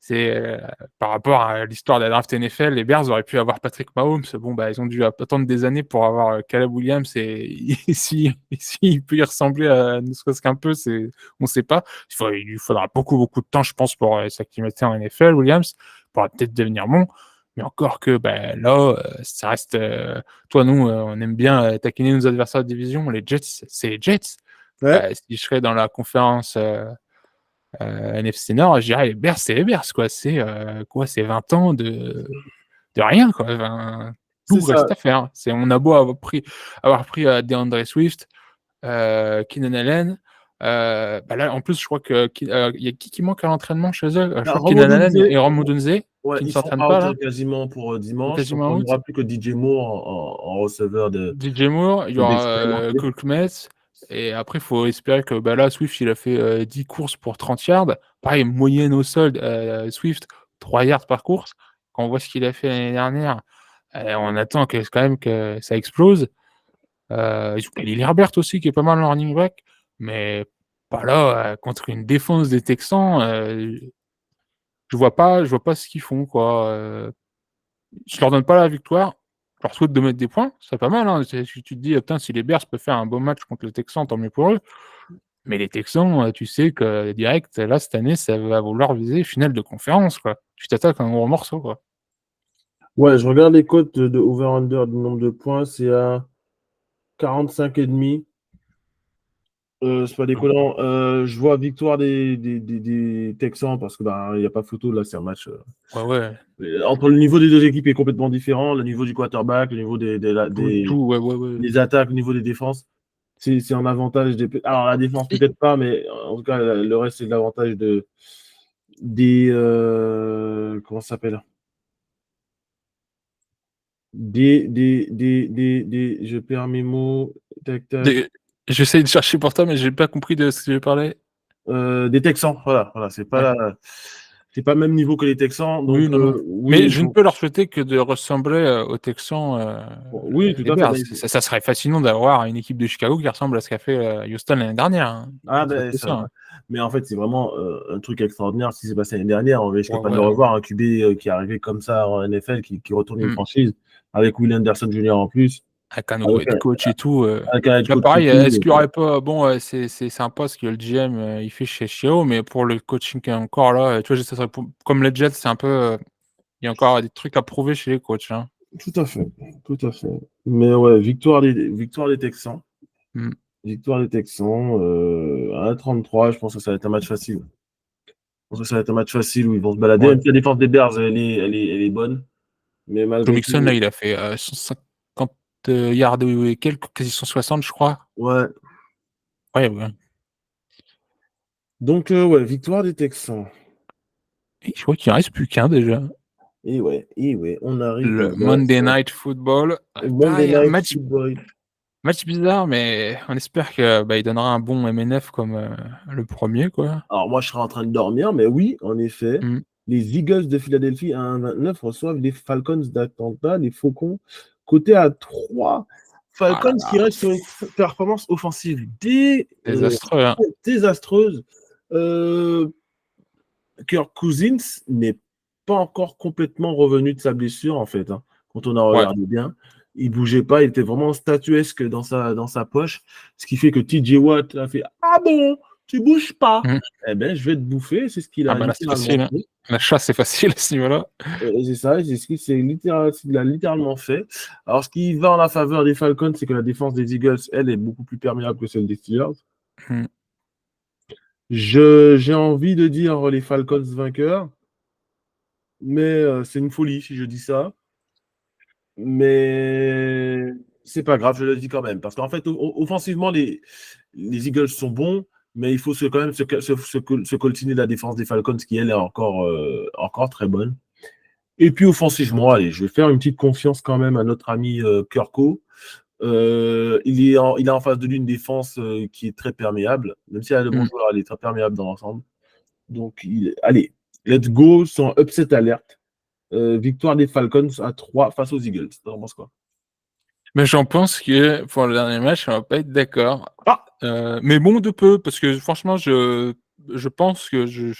[SPEAKER 2] c'est, par rapport à l'histoire de la draft NFL, les Bears auraient pu avoir Patrick Mahomes. Bon, bah, ils ont dû attendre des années pour avoir, Caleb Williams et s'il peut y ressembler à ne serait-ce qu'un peu, on sait pas. Il lui faudra beaucoup, beaucoup de temps, je pense, pour, s'acclimater en NFL, Williams. Il pourra peut-être devenir bon, mais encore que, bah, là, ça reste, toi, nous, on aime bien, taquiner nos adversaires de division. Les Jets, c'est les Jets.
[SPEAKER 1] Ouais,
[SPEAKER 2] Si je serais dans la conférence, NFC Nord, je dirais les Bears, c'est les Bears, quoi. C'est, quoi? C'est 20 ans de rien, quoi. Enfin,
[SPEAKER 1] c'est
[SPEAKER 2] tout
[SPEAKER 1] ça.
[SPEAKER 2] reste à faire. On a beau avoir pris, DeAndre Swift, Keenan Allen, bah, là, en plus, je crois que il y a qui manque à l'entraînement chez eux? Je crois que
[SPEAKER 1] Romo
[SPEAKER 2] Keenan Allen
[SPEAKER 1] Dunze,
[SPEAKER 2] et Rome Odunze
[SPEAKER 1] ouais,
[SPEAKER 2] qui ne
[SPEAKER 1] ils sont
[SPEAKER 2] s'entraînent pas,
[SPEAKER 1] out
[SPEAKER 2] là,
[SPEAKER 1] quasiment pour
[SPEAKER 2] sont
[SPEAKER 1] dimanche. Donc,
[SPEAKER 2] quasiment
[SPEAKER 1] on
[SPEAKER 2] out.
[SPEAKER 1] n'aura plus que DJ Moore en receveur
[SPEAKER 2] DJ Moore, il y aura,
[SPEAKER 1] d'expérimenté.
[SPEAKER 2] Cole Kmet et après il faut espérer que, bah, là Swift il a fait, 10 courses pour 30 yards. Pareil, moyenne au sol, Swift 3 yards par course. Quand on voit ce qu'il a fait l'année dernière, on attend quand même que ça explose. Ils ont Khalil Herbert aussi qui est pas mal en running back, mais pas là, contre une défense des Texans, je vois pas ce qu'ils font, quoi, je leur donne pas la victoire. Je leur souhaite de mettre des points, c'est pas mal, hein. Si tu te dis: «Putain, si les Bears peuvent faire un beau match contre les Texans, tant mieux pour eux». Mais les Texans, tu sais que direct, là, cette année, ça va vouloir viser finale de conférence, quoi. Tu t'attaques à un gros morceau, quoi.
[SPEAKER 1] Ouais, je regarde les cotes de over-under du nombre de points, c'est à 45,5. C'est pas déconnant. Je vois victoire des Texans parce que bah, il n'y a pas photo, là, c'est un match.
[SPEAKER 2] Ouais, ouais,
[SPEAKER 1] Entre le niveau des deux équipes est complètement différent, le niveau du quarterback, le niveau
[SPEAKER 2] tout, ouais, ouais, ouais.
[SPEAKER 1] des attaques, le niveau des défenses. C'est un avantage des. Alors, la défense,
[SPEAKER 2] Et
[SPEAKER 1] peut-être pas, mais en tout cas, le reste, c'est l'avantage des. Comment ça s'appelle? Je perds mes mots. Tac, tac.
[SPEAKER 2] des j'essaye de chercher pour toi, mais j'ai pas compris de ce que tu parlais.
[SPEAKER 1] Des Texans, voilà,
[SPEAKER 2] Ouais.
[SPEAKER 1] c'est pas le même niveau que les Texans,
[SPEAKER 2] Oui,
[SPEAKER 1] donc
[SPEAKER 2] non, non. Mais
[SPEAKER 1] oui,
[SPEAKER 2] je ne peux leur souhaiter que de ressembler, aux Texans,
[SPEAKER 1] oui, tout
[SPEAKER 2] les
[SPEAKER 1] à fait.
[SPEAKER 2] Bears. Ça serait fascinant d'avoir une équipe de Chicago qui ressemble à ce qu'a fait, Houston l'année dernière, hein.
[SPEAKER 1] Ah
[SPEAKER 2] Ça,
[SPEAKER 1] ben
[SPEAKER 2] c'est
[SPEAKER 1] ça,
[SPEAKER 2] sûr,
[SPEAKER 1] ouais.
[SPEAKER 2] hein.
[SPEAKER 1] Mais en fait, c'est vraiment un truc extraordinaire ce qui s'est passé l'année dernière. On risque
[SPEAKER 2] Ouais,
[SPEAKER 1] pas de le
[SPEAKER 2] ouais.
[SPEAKER 1] revoir, un QB qui est arrivé comme ça en NFL, qui retourne une
[SPEAKER 2] Mmh.
[SPEAKER 1] franchise avec Will Anderson Jr. en plus,
[SPEAKER 2] Avec un nouveau
[SPEAKER 1] avec
[SPEAKER 2] head coach et tout,
[SPEAKER 1] un head
[SPEAKER 2] là
[SPEAKER 1] coach et
[SPEAKER 2] pareil, est-ce
[SPEAKER 1] tout.
[SPEAKER 2] qu'il y aurait pas bon, c'est sympa ce que le GM, il fait chez Chio, mais pour le coaching qui est encore là, tu vois, ça serait pour comme les Jets, c'est un peu, il y a encore des trucs à prouver chez les coachs, hein.
[SPEAKER 1] Tout à fait, tout à fait. Mais ouais, victoire des Texans.
[SPEAKER 2] Mmh.
[SPEAKER 1] Victoire des Texans à 33. Je pense que ça va être un match facile. Je pense que ça va être un match facile où ils vont se balader.
[SPEAKER 2] Ouais.
[SPEAKER 1] Même si la défense des Bears, elle est bonne. Mais
[SPEAKER 2] Joe
[SPEAKER 1] malgré
[SPEAKER 2] Mixon là,
[SPEAKER 1] tout,
[SPEAKER 2] il a fait, 150 yards et quelques, quasi 160 je crois.
[SPEAKER 1] ouais.
[SPEAKER 2] Ouais, ouais.
[SPEAKER 1] Donc, ouais, victoire des Texans.
[SPEAKER 2] Et je crois qu'il en reste plus qu'un déjà.
[SPEAKER 1] Et ouais, on arrive
[SPEAKER 2] Le
[SPEAKER 1] déjà
[SPEAKER 2] Monday Night Football,
[SPEAKER 1] au Monday
[SPEAKER 2] pareil, un
[SPEAKER 1] Night
[SPEAKER 2] match
[SPEAKER 1] Football.
[SPEAKER 2] match bizarre, mais on espère que, bah, il donnera un bon MNF comme, le premier quoi.
[SPEAKER 1] Alors, moi, je serai en train de dormir, mais oui, en effet,
[SPEAKER 2] Mmh.
[SPEAKER 1] les Eagles de Philadelphie à 1,29 reçoivent les Falcons d'Atlanta, les Faucons, côté à 3.
[SPEAKER 2] Ah là
[SPEAKER 1] Falcons qui
[SPEAKER 2] là,
[SPEAKER 1] restent sur une performance offensive
[SPEAKER 2] désastreux, hein.
[SPEAKER 1] désastreuse. Euh, Kirk Cousins n'est pas encore complètement revenu de sa blessure, en fait, hein, quand on a
[SPEAKER 2] Ouais.
[SPEAKER 1] regardé bien. Il bougeait pas, il était vraiment statuesque dans sa poche. Ce qui fait que TJ Watt a fait « Ah bon, tu bouges pas ?» Eh ben, je vais te bouffer. C'est ce qu'il
[SPEAKER 2] Ah
[SPEAKER 1] a
[SPEAKER 2] bah là, c'est
[SPEAKER 1] littéralement
[SPEAKER 2] facile. Hein.
[SPEAKER 1] fait.
[SPEAKER 2] La chasse, c'est facile à ce niveau-là.
[SPEAKER 1] C'est ça, c'est ce qu'il a littéralement fait. Alors, ce qui va en la faveur des Falcons, c'est que la défense des Eagles, elle, est beaucoup plus perméable que celle des Steelers. J'ai envie de dire les Falcons vainqueurs, mais c'est une folie si je dis ça. Mais c'est pas grave, je le dis quand même. Parce qu'en fait, offensivement, les Eagles sont bons, mais il faut quand même se coltiner la défense des Falcons, qui elle est encore très bonne. Et puis offensivement, allez, je vais faire une petite confiance quand même à notre ami Kirko. Il a en face de lui une défense qui est très perméable, même si elle a de bons joueurs, elle est très perméable dans l'ensemble. Donc, allez, let's go, sans upset alerte. Victoire des Falcons à 3 face aux Eagles. T'en penses quoi?
[SPEAKER 2] Mais j'en pense que pour le dernier match, on va pas être d'accord.
[SPEAKER 1] Ah
[SPEAKER 2] mais bon, de peu, parce que franchement, je pense que je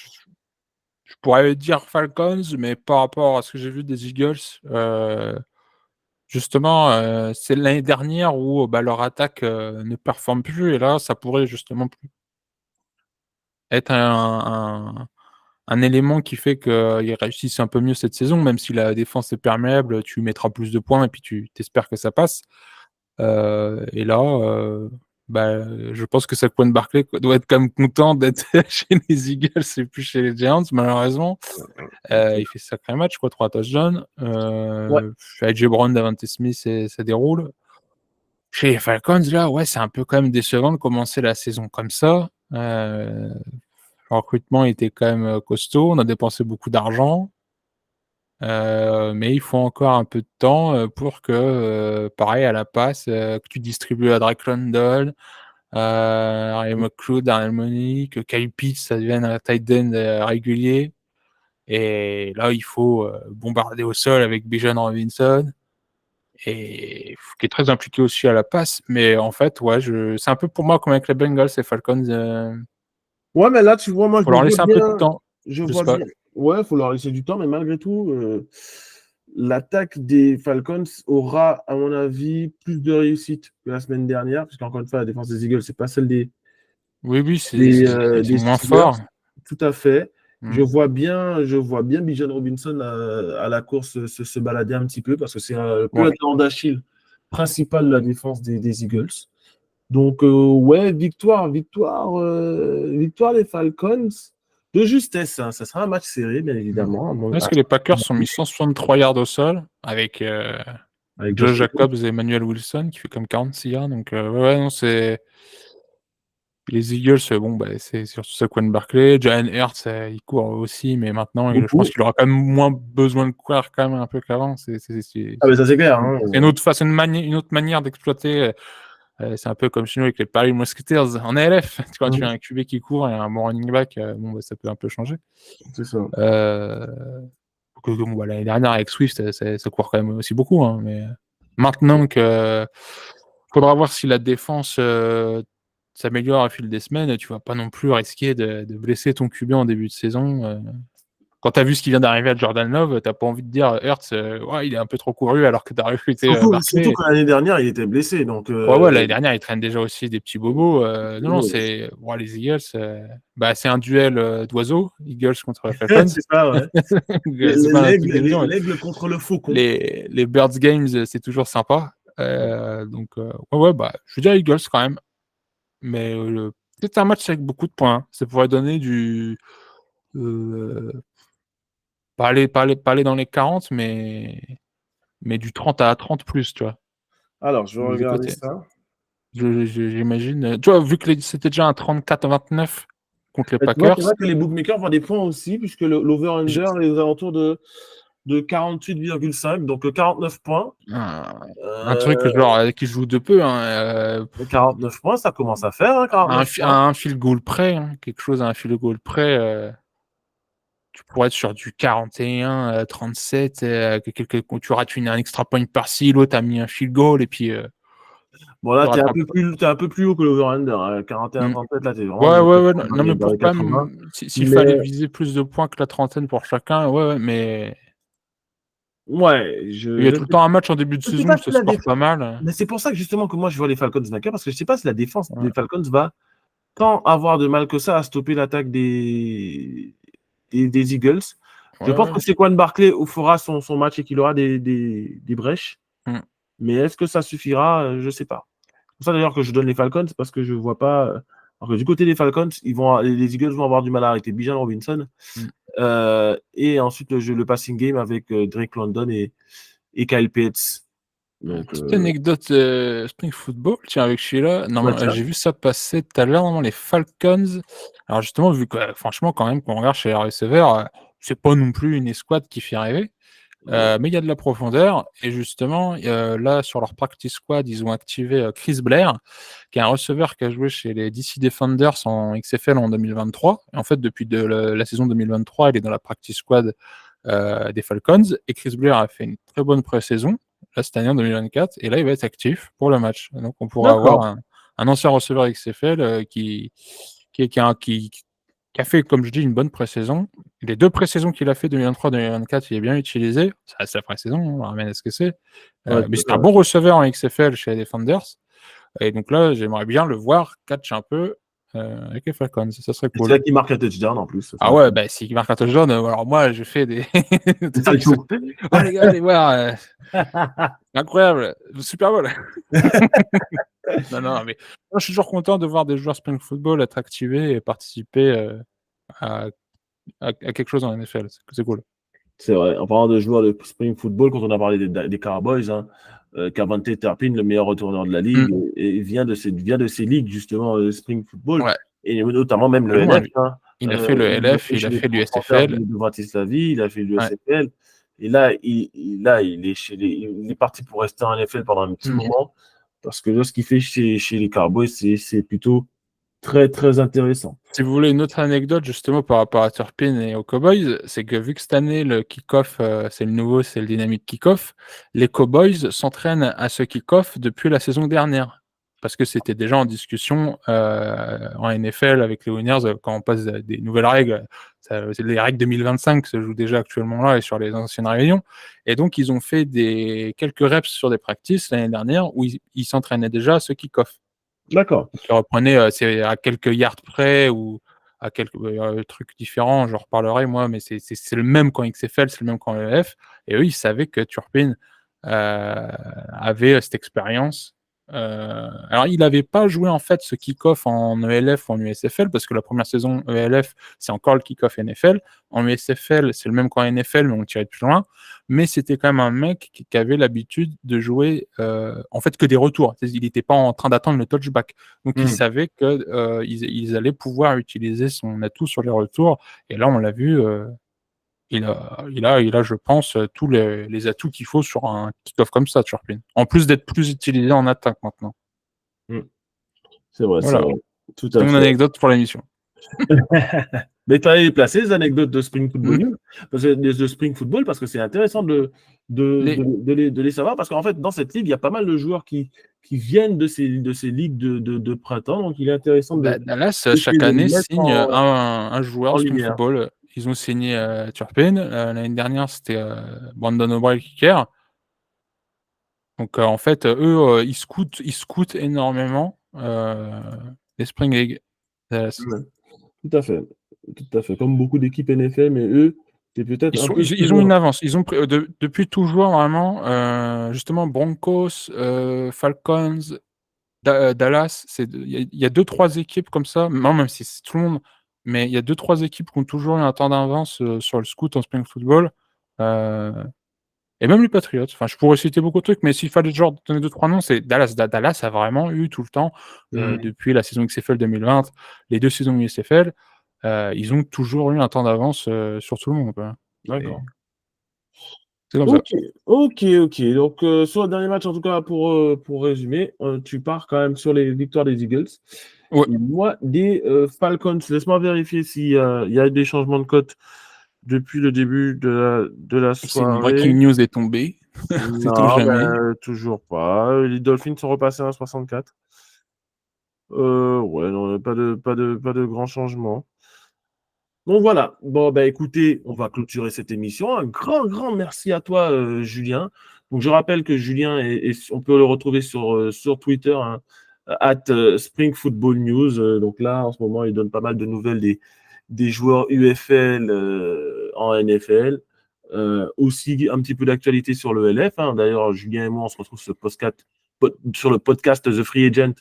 [SPEAKER 2] pourrais dire Falcons, mais par rapport à ce que j'ai vu des Eagles, justement, c'est l'année dernière où leur attaque ne performe plus, et là, ça pourrait justement être un élément qui fait qu'ils réussissent un peu mieux cette saison, même si la défense est perméable, tu mettras plus de points et puis tu espères que ça passe. Et là, je pense que Saquon Barkley doit être quand même content d'être chez les Eagles et plus chez les Giants, malheureusement. Il fait sacré match, 3 touchdowns.
[SPEAKER 1] ouais.
[SPEAKER 2] AJ Brown, Davante Smith, ça déroule. Chez les Falcons, là, ouais, c'est un peu quand même décevant de commencer la saison comme ça. Le recrutement était quand même costaud. On a dépensé beaucoup d'argent. Mais il faut encore un peu de temps pour que, pareil, à la passe, que tu distribues à Drake London, Ray McLeod, Darnell Mooney, que Kyle Pitts, ça devienne un tight end régulier. Et là, il faut bombarder au sol avec Bijan Robinson, et qui est très impliqué aussi à la passe. Mais en fait, ouais, c'est un peu pour moi comme avec les Bengals et Falcons.
[SPEAKER 1] Ouais, mais là, tu vois, moi, je
[SPEAKER 2] Faut
[SPEAKER 1] le
[SPEAKER 2] leur
[SPEAKER 1] vois
[SPEAKER 2] laisser un peu de
[SPEAKER 1] bien.
[SPEAKER 2] temps.
[SPEAKER 1] Je
[SPEAKER 2] Je sais
[SPEAKER 1] vois
[SPEAKER 2] pas.
[SPEAKER 1] bien. Ouais, il faut leur laisser du temps, mais malgré tout, l'attaque des Falcons aura, à mon avis, plus de réussite que la semaine dernière, puisqu'encore une fois, la défense des Eagles, c'est pas celle
[SPEAKER 2] Oui, c'est
[SPEAKER 1] des
[SPEAKER 2] moins
[SPEAKER 1] Steelers.
[SPEAKER 2] fort.
[SPEAKER 1] Tout à fait. Je vois bien Bijan Robinson à la course se balader un petit peu, parce que c'est un peu
[SPEAKER 2] Ouais.
[SPEAKER 1] la talon d'Achille principal de la défense des Eagles. Donc, ouais, victoire des Falcons de justesse. Hein. Ça sera un match serré, bien évidemment.
[SPEAKER 2] Est-ce que les Packers ont mis 163 yards au sol avec
[SPEAKER 1] Avec
[SPEAKER 2] Joe
[SPEAKER 1] Josh Jacobs.
[SPEAKER 2] Jacobs et Emmanuel Wilson qui fait comme 46 yards. Donc, ouais, non, c'est. Les Eagles, c'est surtout Saquon Barkley. Jalen Hurts, il court aussi, mais maintenant, je pense
[SPEAKER 1] Beaucoup.
[SPEAKER 2] qu'il aura quand même moins besoin de courir quand même un peu qu'avant.
[SPEAKER 1] Ah, mais ça, c'est clair. Hein.
[SPEAKER 2] C'est une autre manière d'exploiter. C'est un peu comme chez nous avec les Paris Musketeers en ALF. Quand tu as un QB qui court et un bon running back, ça peut un peu changer.
[SPEAKER 1] C'est ça.
[SPEAKER 2] L'année dernière avec Swift, ça court quand même aussi beaucoup. Hein, mais maintenant faudra voir si la défense s'améliore au fil des semaines. Tu vas pas non plus risquer de blesser ton QB en début de saison. Quand tu as vu ce qui vient d'arriver à Jordan Love, tu n'as pas envie de dire Hurts, il est un peu trop couru alors que tu as recruté
[SPEAKER 1] Surtout
[SPEAKER 2] Barkley.
[SPEAKER 1] que l'année dernière, il était blessé. Donc,
[SPEAKER 2] Ouais, l'année dernière, il traîne déjà aussi des petits bobos. Non, c'est les Eagles. C'est un duel d'oiseaux, Eagles contre Falcons.
[SPEAKER 1] c'est ça, ouais.
[SPEAKER 2] C'est pas un truc d'évident.
[SPEAKER 1] L'aigle contre le faucon.
[SPEAKER 2] Les Birds Games, c'est toujours sympa. Donc, je veux dire Eagles quand même. Mais peut-être un match avec beaucoup de points. Hein. Ça pourrait donner du. Pas aller dans les 40, mais du 30-30 plus, tu vois.
[SPEAKER 1] Alors, je vais
[SPEAKER 2] Des deux
[SPEAKER 1] regarder
[SPEAKER 2] côtés.
[SPEAKER 1] ça.
[SPEAKER 2] J'imagine. Tu vois, vu que c'était déjà un 34-29 contre les
[SPEAKER 1] Tu vois,
[SPEAKER 2] Packers.
[SPEAKER 1] c'est vrai que les bookmakers voient des points aussi, puisque l'over-under est aux alentours de 48,5, donc 49 points.
[SPEAKER 2] Un truc genre qui joue de peu. Hein,
[SPEAKER 1] 49 points, ça commence à faire, hein, 49 points.
[SPEAKER 2] Un field goal près, hein, quelque chose à un field goal près. Tu pourrais être sur du 41, 37, tu rates un extra point par-ci, l'autre a mis un field goal, et puis.
[SPEAKER 1] Bon, là, t'es un peu plus haut que l'over-under. Hein. 41-37, là, t'es vraiment
[SPEAKER 2] Ouais.
[SPEAKER 1] dans
[SPEAKER 2] Non, mais
[SPEAKER 1] dans
[SPEAKER 2] pour
[SPEAKER 1] les
[SPEAKER 2] quand
[SPEAKER 1] 80.
[SPEAKER 2] même, s'il fallait viser plus de points que la trentaine pour chacun, ouais, mais.
[SPEAKER 1] Ouais,
[SPEAKER 2] Il y a tout le temps un match en début de
[SPEAKER 1] je sais
[SPEAKER 2] saison
[SPEAKER 1] pas
[SPEAKER 2] où
[SPEAKER 1] si
[SPEAKER 2] ça se
[SPEAKER 1] la
[SPEAKER 2] part pas
[SPEAKER 1] défense.
[SPEAKER 2] mal.
[SPEAKER 1] Mais c'est pour ça que justement que moi je vois les Falcons vainqueurs, parce que je sais pas si la défense
[SPEAKER 2] Ouais.
[SPEAKER 1] des Falcons va tant avoir de mal que ça à stopper l'attaque des Eagles. Je pense que Saquon Barkley fera son match et qu'il aura des brèches. Mais est-ce que ça suffira? Je ne sais pas. C'est pour ça d'ailleurs que je donne les Falcons, parce que je ne vois pas. Alors que du côté des Falcons, les Eagles vont avoir du mal à arrêter Bijan Robinson. Et ensuite, le passing game avec Drake London et Kyle Pitts. Donc,
[SPEAKER 2] petite anecdote Spring Football, tiens, avec Sheila. Non,
[SPEAKER 1] tiens.
[SPEAKER 2] j'ai vu ça passer tout à l'heure, normalement, les Falcons. Alors, justement, vu que, franchement, quand même, quand on regarde chez les receveurs, c'est pas non plus une escouade qui fait rêver. Mais il y a de la profondeur. Et justement, là, sur leur practice squad, ils ont activé Chris Blair, qui est un receveur qui a joué chez les DC Defenders en XFL en 2023. Et en fait, depuis la saison 2023, il est dans la practice squad des Falcons. Et Chris Blair a fait une très bonne pré-saison, là, cette année en 2024. Et là, il va être actif pour le match. Donc, on pourra avoir un ancien receveur XFL qui a fait, comme je dis, une bonne pré-saison. Les 2 pré-saisons qu'il a fait, 2023-2024, il est bien utilisé. Ça reste la pré-saison, on ramène à ce que c'est. Mais c'est un bon receveur en XFL chez les Defenders. Et donc là, j'aimerais bien le voir catch un peu avec les Falcons. Ça serait cool.
[SPEAKER 1] C'est là qu'il marque un touchdown en plus.
[SPEAKER 2] Ah ouais, bah s'il marque un touchdown, alors moi, je fais des. Oh les gars, allez voir. Incroyable. Super Bowl. Non, mais moi, je suis toujours content de voir des joueurs Spring Football être activés et participer à quelque chose en NFL. C'est cool.
[SPEAKER 1] C'est vrai. En parlant de joueurs de Spring Football, quand on a parlé des Cowboys, Cavante Turpin, le meilleur retourneur de la ligue, et vient de ces ligues, justement, Spring Football, et notamment même le LF.
[SPEAKER 2] Il a fait le LF, il a fait l'USFL.
[SPEAKER 1] De Bratislavi, il a fait l'USFL. Et là, il est parti pour rester en NFL pendant un petit moment, parce que là, ce qu'il fait chez les Cowboys, c'est plutôt très, très intéressant.
[SPEAKER 2] Si vous voulez une autre anecdote justement par rapport à Turpin et aux Cowboys, c'est que vu que cette année le kick-off, c'est le dynamique kick-off, les Cowboys s'entraînent à ce kick-off depuis la saison dernière. Parce que c'était déjà en discussion en NFL avec les Winners quand on passe des nouvelles règles. C'est les règles 2025 qui se jouent déjà actuellement là et sur les anciennes réunions. Et donc ils ont fait quelques reps sur des practices l'année dernière où ils s'entraînaient déjà à ce kick-off.
[SPEAKER 1] D'accord.
[SPEAKER 2] Qui reprenait, c'est à quelques yards près ou à quelques trucs différents, j'en reparlerai moi, mais c'est le même qu'en XFL, c'est le même qu'en EF. Et eux, ils savaient que Turpin avait cette expérience. Alors, il n'avait pas joué en fait ce kick-off en ELF ou en USFL parce que la première saison ELF, c'est encore le kick-off NFL. En USFL, c'est le même qu'en NFL, mais on tirait plus loin. Mais c'était quand même un mec qui avait l'habitude de jouer en fait que des retours. Il n'était pas en train d'attendre le touchback. Donc, il savait qu'ils allaient pouvoir utiliser son atout sur les retours. Et là, on l'a vu, il a, je pense, tous les atouts qu'il faut sur un kick-off comme ça, Turpin. En plus d'être plus utilisé en attaque maintenant.
[SPEAKER 1] C'est vrai,
[SPEAKER 2] voilà.
[SPEAKER 1] C'est vrai. Tout
[SPEAKER 2] C'est
[SPEAKER 1] à
[SPEAKER 2] mon
[SPEAKER 1] fait.
[SPEAKER 2] anecdote pour l'émission.
[SPEAKER 1] Mais tu allais placer les anecdotes de Spring Football, de Spring Football, parce que c'est intéressant de les savoir, parce qu'en fait, dans cette ligue, il y a pas mal de joueurs qui viennent de ces ligues de printemps, donc il est intéressant de
[SPEAKER 2] Dallas, chaque année, signe un joueur Spring
[SPEAKER 1] lumière.
[SPEAKER 2] Football. Ils ont signé Turpin. L'année dernière, c'était Brandon O'Brien Kicker. Donc, en fait, eux, ils scoutent énormément les Spring League. Dallas.
[SPEAKER 1] Tout à fait. Tout à fait. Comme beaucoup d'équipes NFL, mais eux, c'est peut-être un peu
[SPEAKER 2] ils ont une avance. Ils ont depuis toujours, vraiment, justement, Broncos, Falcons, Dallas, il y a 2-3 équipes comme ça, non, même si c'est tout le monde, mais il y a 2-3 équipes qui ont toujours eu un temps d'avance sur le scout en Spring Football. Et même les Patriots. Enfin, je pourrais citer beaucoup de trucs, mais s'il fallait genre donner 2-3 noms, c'est Dallas. Dallas a vraiment eu tout le temps, depuis la saison XFL 2020, les 2 saisons USFL, ils ont toujours eu un temps d'avance sur tout le monde.
[SPEAKER 1] D'accord.
[SPEAKER 2] C'est comme ça.
[SPEAKER 1] Ok. Donc, sur le dernier match, en tout cas, pour résumer, tu pars quand même sur les victoires des Eagles.
[SPEAKER 2] Ouais.
[SPEAKER 1] Et moi, des Falcons. Laisse-moi vérifier s'il y a des changements de cote depuis le début de la soirée.
[SPEAKER 2] Si une breaking news est tombée,
[SPEAKER 1] non, jamais. Toujours pas. Les Dolphins sont repassés à 64. Ouais, non, pas de grands changements. Donc voilà, bon bah écoutez, on va clôturer cette émission. Un grand merci à toi, Julien. Donc je rappelle que Julien, on peut le retrouver sur Twitter, hein, Spring Football News. Donc là, en ce moment, il donne pas mal de nouvelles des joueurs UFL en NFL. Aussi un petit peu d'actualité sur le LF. Hein. D'ailleurs, Julien et moi, on se retrouve sur le podcast The Free Agent.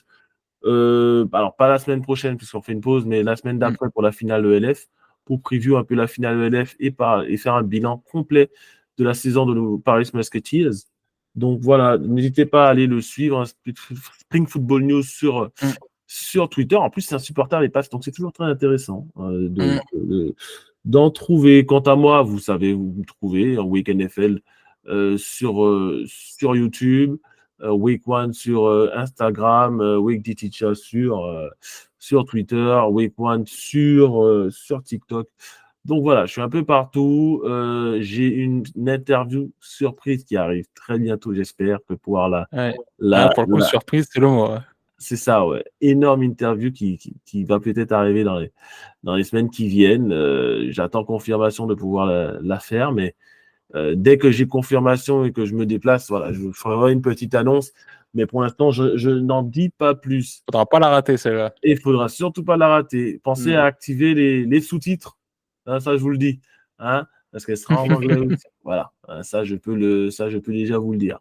[SPEAKER 1] Alors, pas la semaine prochaine, puisqu'on fait une pause, mais la semaine d'après pour la finale ELF, pour preview un peu la finale ELF et faire un bilan complet de la saison de nos Paris Musketeers. Donc voilà, n'hésitez pas à aller le suivre, hein, Spring Football News sur Twitter. En plus, c'est un supporter des passes, donc c'est toujours très intéressant d'en trouver. Quant à moi, vous savez où vous trouver, Week NFL sur YouTube. Week One sur Instagram, Week DTCha sur Twitter, Week One sur TikTok. Donc voilà, je suis un peu partout. J'ai une interview surprise qui arrive très bientôt, j'espère que pouvoir
[SPEAKER 2] pour le coup, surprise, c'est le mot. Ouais.
[SPEAKER 1] C'est ça, ouais. Énorme interview qui va peut-être arriver dans les semaines qui viennent. J'attends confirmation de pouvoir la faire, mais dès que j'ai confirmation et que je me déplace, voilà, je ferai une petite annonce. Mais pour l'instant, je n'en dis pas plus.
[SPEAKER 2] Faudra pas la rater, celle-là.
[SPEAKER 1] Et il faudra surtout pas la rater. Pensez à activer les sous-titres. Hein, ça, je vous le dis. Hein, parce qu'elle sera en anglais aussi. Voilà. Ça, je peux déjà vous le dire.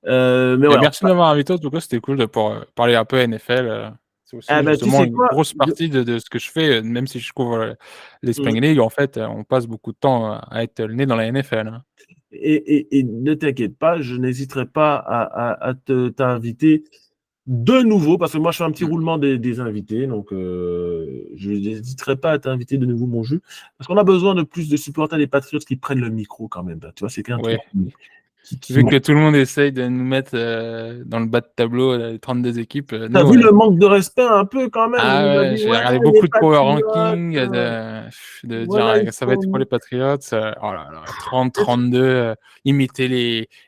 [SPEAKER 1] Mais voilà.
[SPEAKER 2] Merci de m'avoir invité. En tout cas, c'était cool pour parler un peu NFL. C'est aussi justement une grosse partie de ce que je fais, même si je couvre les Spring League. En fait, on passe beaucoup de temps à être le nez dans la NFL. Hein.
[SPEAKER 1] Et ne t'inquiète pas, je n'hésiterai pas à t'inviter de nouveau, parce que moi je fais un petit roulement des invités, donc je n'hésiterai pas à t'inviter de nouveau, mon jeu, parce qu'on a besoin de plus de supporters des Patriots qui prennent le micro quand même. Tu vois, c'est qu'un truc
[SPEAKER 2] Vu que tout le monde essaye de nous mettre dans le bas de tableau, les 32 équipes.
[SPEAKER 1] T'as vu le manque de respect un peu quand même?
[SPEAKER 2] Ah ouais, j'ai regardé beaucoup de power ranking, de
[SPEAKER 1] voilà,
[SPEAKER 2] dire ça va être pour les Patriots. Oh là là, 30-32, imiter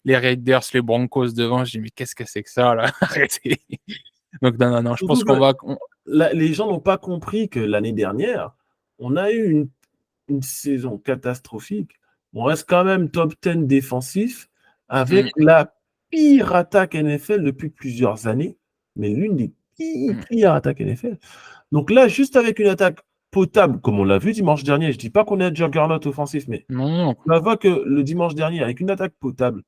[SPEAKER 2] les Raiders, les Broncos devant. Je dis, mais qu'est-ce que c'est que ça, là? Arrêtez. Donc, non, je pense qu'on va.
[SPEAKER 1] Les gens n'ont pas compris que l'année dernière, on a eu une saison catastrophique. On reste quand même top 10 défensif avec la pire attaque NFL depuis plusieurs années, mais l'une des pires attaques NFL. Donc là, juste avec une attaque potable, comme on l'a vu dimanche dernier, je ne dis pas qu'on est un juggernaut offensif, mais on voit que le dimanche dernier, avec une attaque potable,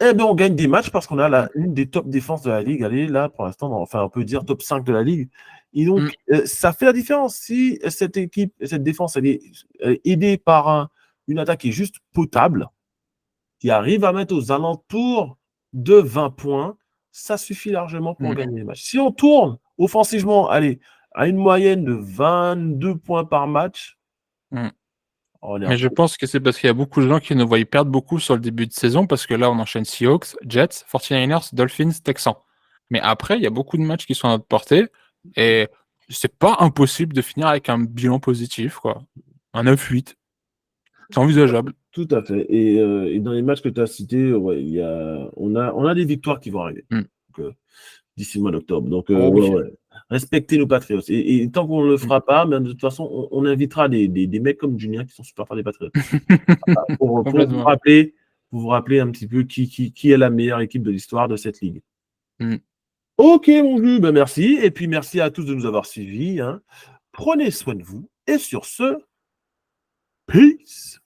[SPEAKER 1] on gagne des matchs parce qu'on a une des top défenses de la ligue. Allez, là, pour l'instant, on peut dire top 5 de la ligue. Et donc, ça fait la différence. Si cette défense, elle est aidée par une attaque qui est juste potable, qui arrive à mettre aux alentours de 20 points, ça suffit largement pour gagner les matchs. Si on tourne offensivement, allez, à une moyenne de 22 points par match,
[SPEAKER 2] mais je pense que c'est parce qu'il y a beaucoup de gens qui nous voient perdre beaucoup sur le début de saison, parce que là, on enchaîne Seahawks, Jets, 49ers, Dolphins, Texans. Mais après, il y a beaucoup de matchs qui sont à notre portée, et c'est pas impossible de finir avec un bilan positif, quoi. Un 9-8. C'est envisageable.
[SPEAKER 1] Tout à fait. Et dans les matchs que tu as cités, on a des victoires qui vont arriver d'ici le mois d'octobre. Donc, respectez nos Patriots. Et tant qu'on ne le fera pas, mais de toute façon, on invitera des mecs comme Julien qui sont super fans des Patriots. pour vous rappeler un petit peu qui est la meilleure équipe de l'histoire de cette ligue. Ok, mon vieux, ben merci. Et puis, merci à tous de nous avoir suivis. Hein. Prenez soin de vous. Et sur ce, peace.